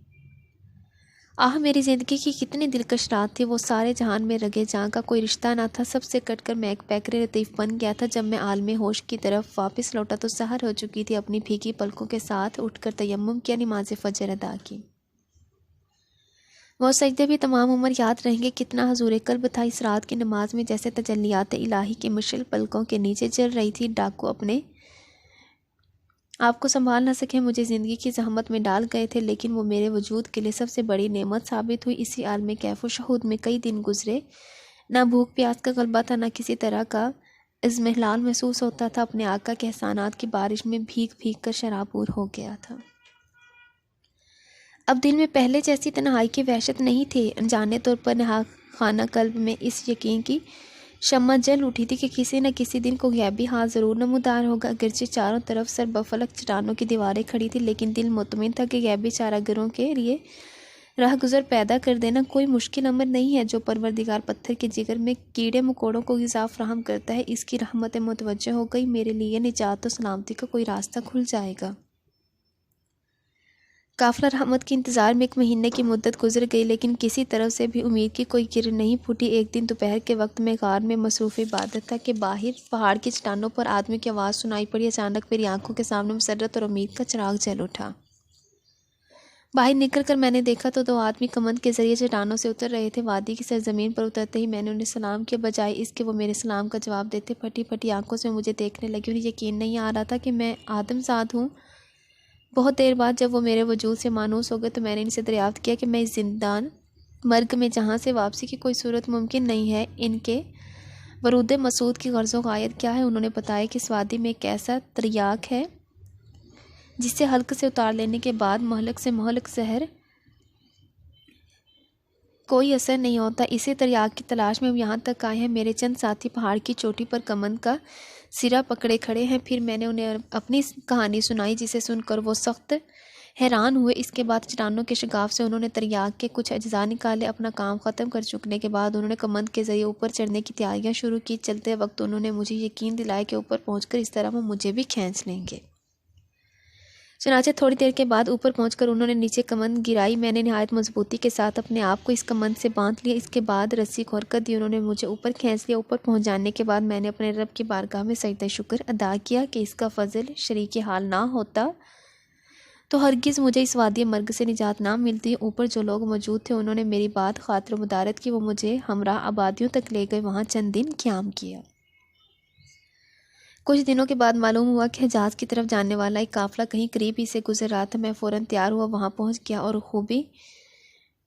आह, मेरी ज़िंदगी की कितनी दिलकश रात थी। वो सारे जहान में रगे जहाँ का कोई रिश्ता ना था, सबसे कटकर मैं एक पैकरे लतीफ़ बन गया था। जब मैं आलमे होश की तरफ वापस लौटा तो सहर हो चुकी थी। अपनी भीगी पलकों के साथ उठकर तयम्मुम किया, नमाज़ फजर अदा की। वो सजदे भी तमाम उम्र याद रहेंगे। कितना हजूर कल्ब था इस रात की नमाज में, जैसे तजल्लियात इलाही की मशल पलकों के नीचे जल रही थी। डाकू अपने आपको संभाल न सके, मुझे ज़िंदगी की जहमत में डाल गए थे, लेकिन वो मेरे वजूद के लिए सबसे बड़ी नेमत साबित हुई। इसी आलम कैफ़ो शहूद में कई दिन गुजरे। ना भूख प्यास का गलबा था, ना किसी तरह का इज़्मिहलाल महसूस होता था। अपने आका के एहसानात की बारिश में भीग भीग कर शराबूर हो गया था। अब दिल में पहले जैसी तन्हाई की वहशत नहीं थी। अनजाने तौर पर नहा खाना कल्ब में इस यकीन की शम्मा जल उठी थी कि किसी न किसी दिन को गैबी हाथ ज़रूर नमूदार होगा। अगरचे चारों तरफ सर बफलक चट्टानों की दीवारें खड़ी थी, लेकिन दिल मुतमिन था कि गैबी चारागरों के लिए राह गुज़र पैदा कर देना कोई मुश्किल अमर नहीं है। जो परवरदिगार पत्थर के जिगर में कीड़े मकोड़ों को ग़िज़ा फराहम करता है, इसकी रहमत मुतवज्जह हो गई। मेरे लिए निजात और सलामती का कोई रास्ता खुल जाएगा। काफ़िला रहमत के इंतज़ार में 1 महीने की मुद्दत गुजर गई, लेकिन किसी तरफ से भी उम्मीद की कोई किरण नहीं फूटी। एक दिन दोपहर के वक्त में गार में मसरूफ़ इबादत था कि बाहर पहाड़ की चट्टानों पर आदमी की आवाज़ सुनाई पड़ी। अचानक मेरी आंखों के सामने मसरत और उम्मीद का चिराग जल उठा। बाहर निकल कर मैंने देखा तो 2 आदमी कमंद के ज़रिए चट्टानों से उतर रहे थे। वादी की सरजमीन पर उतरते ही मैंने उन्हें सलाम किया, बजाय इसके वो मेरे सलाम का जवाब देते फटी फटी आंखों से मुझे देखने लगी। उन्हें यकीन नहीं आ रहा था कि मैं आदमज़ाद हूँ। बहुत देर बाद जब वो मेरे वजूद से मानूस हो गए तो मैंने इनसे दरियाफ्त किया कि मैं इस जिंदान मर्ग में जहाँ से वापसी की कोई सूरत मुमकिन नहीं है, इनके वरूद मसूद की गर्ज़ो गायत क्या है। उन्होंने बताया कि इस वादी में एक ऐसा तरियाक है जिससे हल्क से उतार लेने के बाद महलक से महलक शहर कोई असर नहीं होता। इसी तरियाक की तलाश में हम यहाँ तक आए हैं। मेरे चंद साथी पहाड़ की चोटी पर कमंद का सिरा पकड़े खड़े हैं। फिर मैंने उन्हें अपनी कहानी सुनाई, जिसे सुनकर वो सख्त हैरान हुए। इसके बाद चट्टानों के शगाफ से उन्होंने तरियाक के कुछ अज्जा निकाले। अपना काम ख़त्म कर चुकने के बाद उन्होंने कमंद के ज़रिए ऊपर चढ़ने की तैयारियां शुरू की। चलते वक्त उन्होंने मुझे यकीन दिलाया कि ऊपर पहुंचकर इस तरह वो मुझे भी खींच लेंगे। चनाचे थोड़ी देर के बाद ऊपर पहुंचकर उन्होंने नीचे कमंद गिराई। मैंने नहायत मजबूती के साथ अपने आप को इस कमंद से बांध लिया। इसके बाद रस्सी को हरकत दी, उन्होंने मुझे ऊपर खींच लिया। ऊपर पहुंच जाने के बाद मैंने अपने रब की बारगाह में सजदा शुक्र अदा किया कि इसका फजल शरीक हाल ना होता तो हरगिज़ मुझे इस वादी मर्ग से निजात ना मिलती। ऊपर जो लोग मौजूद थे उन्होंने मेरी बात खातिर मुदारत की। वो मुझे हमराह आबादियों तक ले गए। वहाँ चंद दिन क़याम किया। कुछ दिनों के बाद मालूम हुआ कि हिजाज की तरफ जाने वाला एक काफ़िला कहीं करीब ही से गुजर रहा था। मैं फ़ौरन तैयार हुआ, वहाँ पहुँच गया और खूबी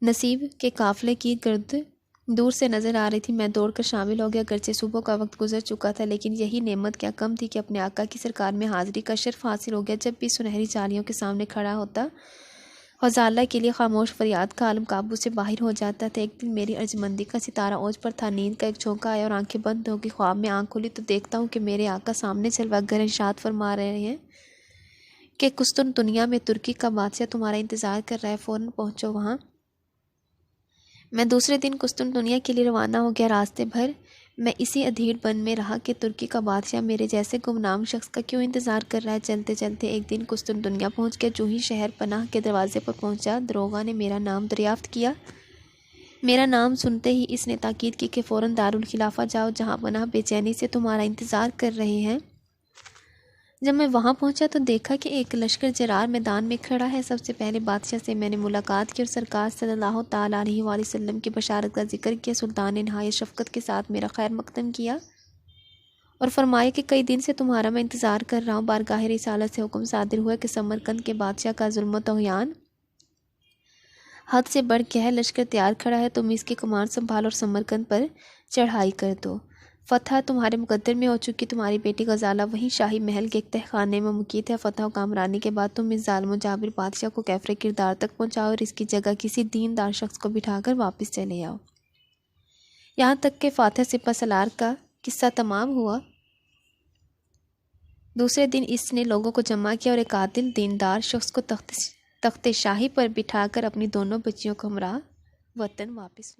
नसीब के काफ़िले की गर्द दूर से नज़र आ रही थी। मैं दौड़कर शामिल हो गया। अगरचे सुबह का वक्त गुजर चुका था, लेकिन यही नेमत क्या कम थी कि अपने आका की सरकार में हाज़िरी का शर्फ हासिल हो गया। जब भी सुनहरी जालियों के सामने खड़ा होता हौजाला के लिए खामोश फरियाद का आलम काबू से बाहर हो जाता था। एक दिन मेरी अर्जमंदी का सितारा ओज पर था। नींद का एक झोंका आया और आंखें बंद हो गई। ख्वाब में आंख खुली तो देखता हूँ कि मेरे आका सामने चलवाकर इरशाद फरमा रहे हैं कि कुस्तुन दुनिया में तुर्की का बादशाह तुम्हारा इंतज़ार कर रहा है, फ़ौरन पहुँचो वहाँ। मैं दूसरे दिन कुस्तुन दुनिया के लिए रवाना हो गया। रास्ते भर मैं इसी अधीर बन में रहा कि तुर्की का बादशाह मेरे जैसे गुमनाम शख्स का क्यों इंतज़ार कर रहा है। चलते चलते एक दिन कुस्तुन दुनिया पहुँच गया। जो ही शहर पनाह के दरवाजे पर पहुँचा, दरोगा ने मेरा नाम दरियाफ्त किया। मेरा नाम सुनते ही इसने ताकीद की कि फ़ौरन दारुल खिलाफा जाओ, जहाँ पनाह बेचैनी से तुम्हारा इंतज़ार कर रहे हैं। जब मैं वहाँ पहुँचा तो देखा कि एक लश्कर जरार मैदान में खड़ा है। सबसे पहले बादशाह से मैंने मुलाकात की और सरकार सल्लल्लाहु ताला अलैहि वसल्लम की बशारत का जिक्र किया। सुल्तान ने नहायत शफ़क़त के साथ मेरा खैर मक़दम किया और फरमाया कि कई दिन से तुम्हारा मैं इंतज़ार कर रहा हूँ। बारगाह रिसालत से हुक्म सादिर हुआ कि समरकंद के बादशाह का जुल्म तग़यान हद से बढ़ गया है। लश्कर तैयार खड़ा है, तुम इसकी कमान संभाल और समरकंद पर चढ़ाई कर दो। फ़तह तुम्हारे मुकद्दर में हो चुकी। तुम्हारी बेटी गज़ाला वहीं शाही महल के एक तहखाने में मुकीत है। फ़तह कामरानी के बाद तुम इस ज़ालिम जाबिर बादशाह को कैफ़रे किरदार तक पहुँचाओ और इसकी जगह किसी दीनदार शख्स को बिठाकर वापस चले आओ। यहाँ तक कि फ़ातिह सिपह सलार का किस्सा तमाम हुआ। दूसरे दिन इसने लोगों को जमा किया और एक आदिल दीनदार शख्स को तख्त शाही पर बिठाकर अपनी दोनों बच्चियों को हमराह वतन वापस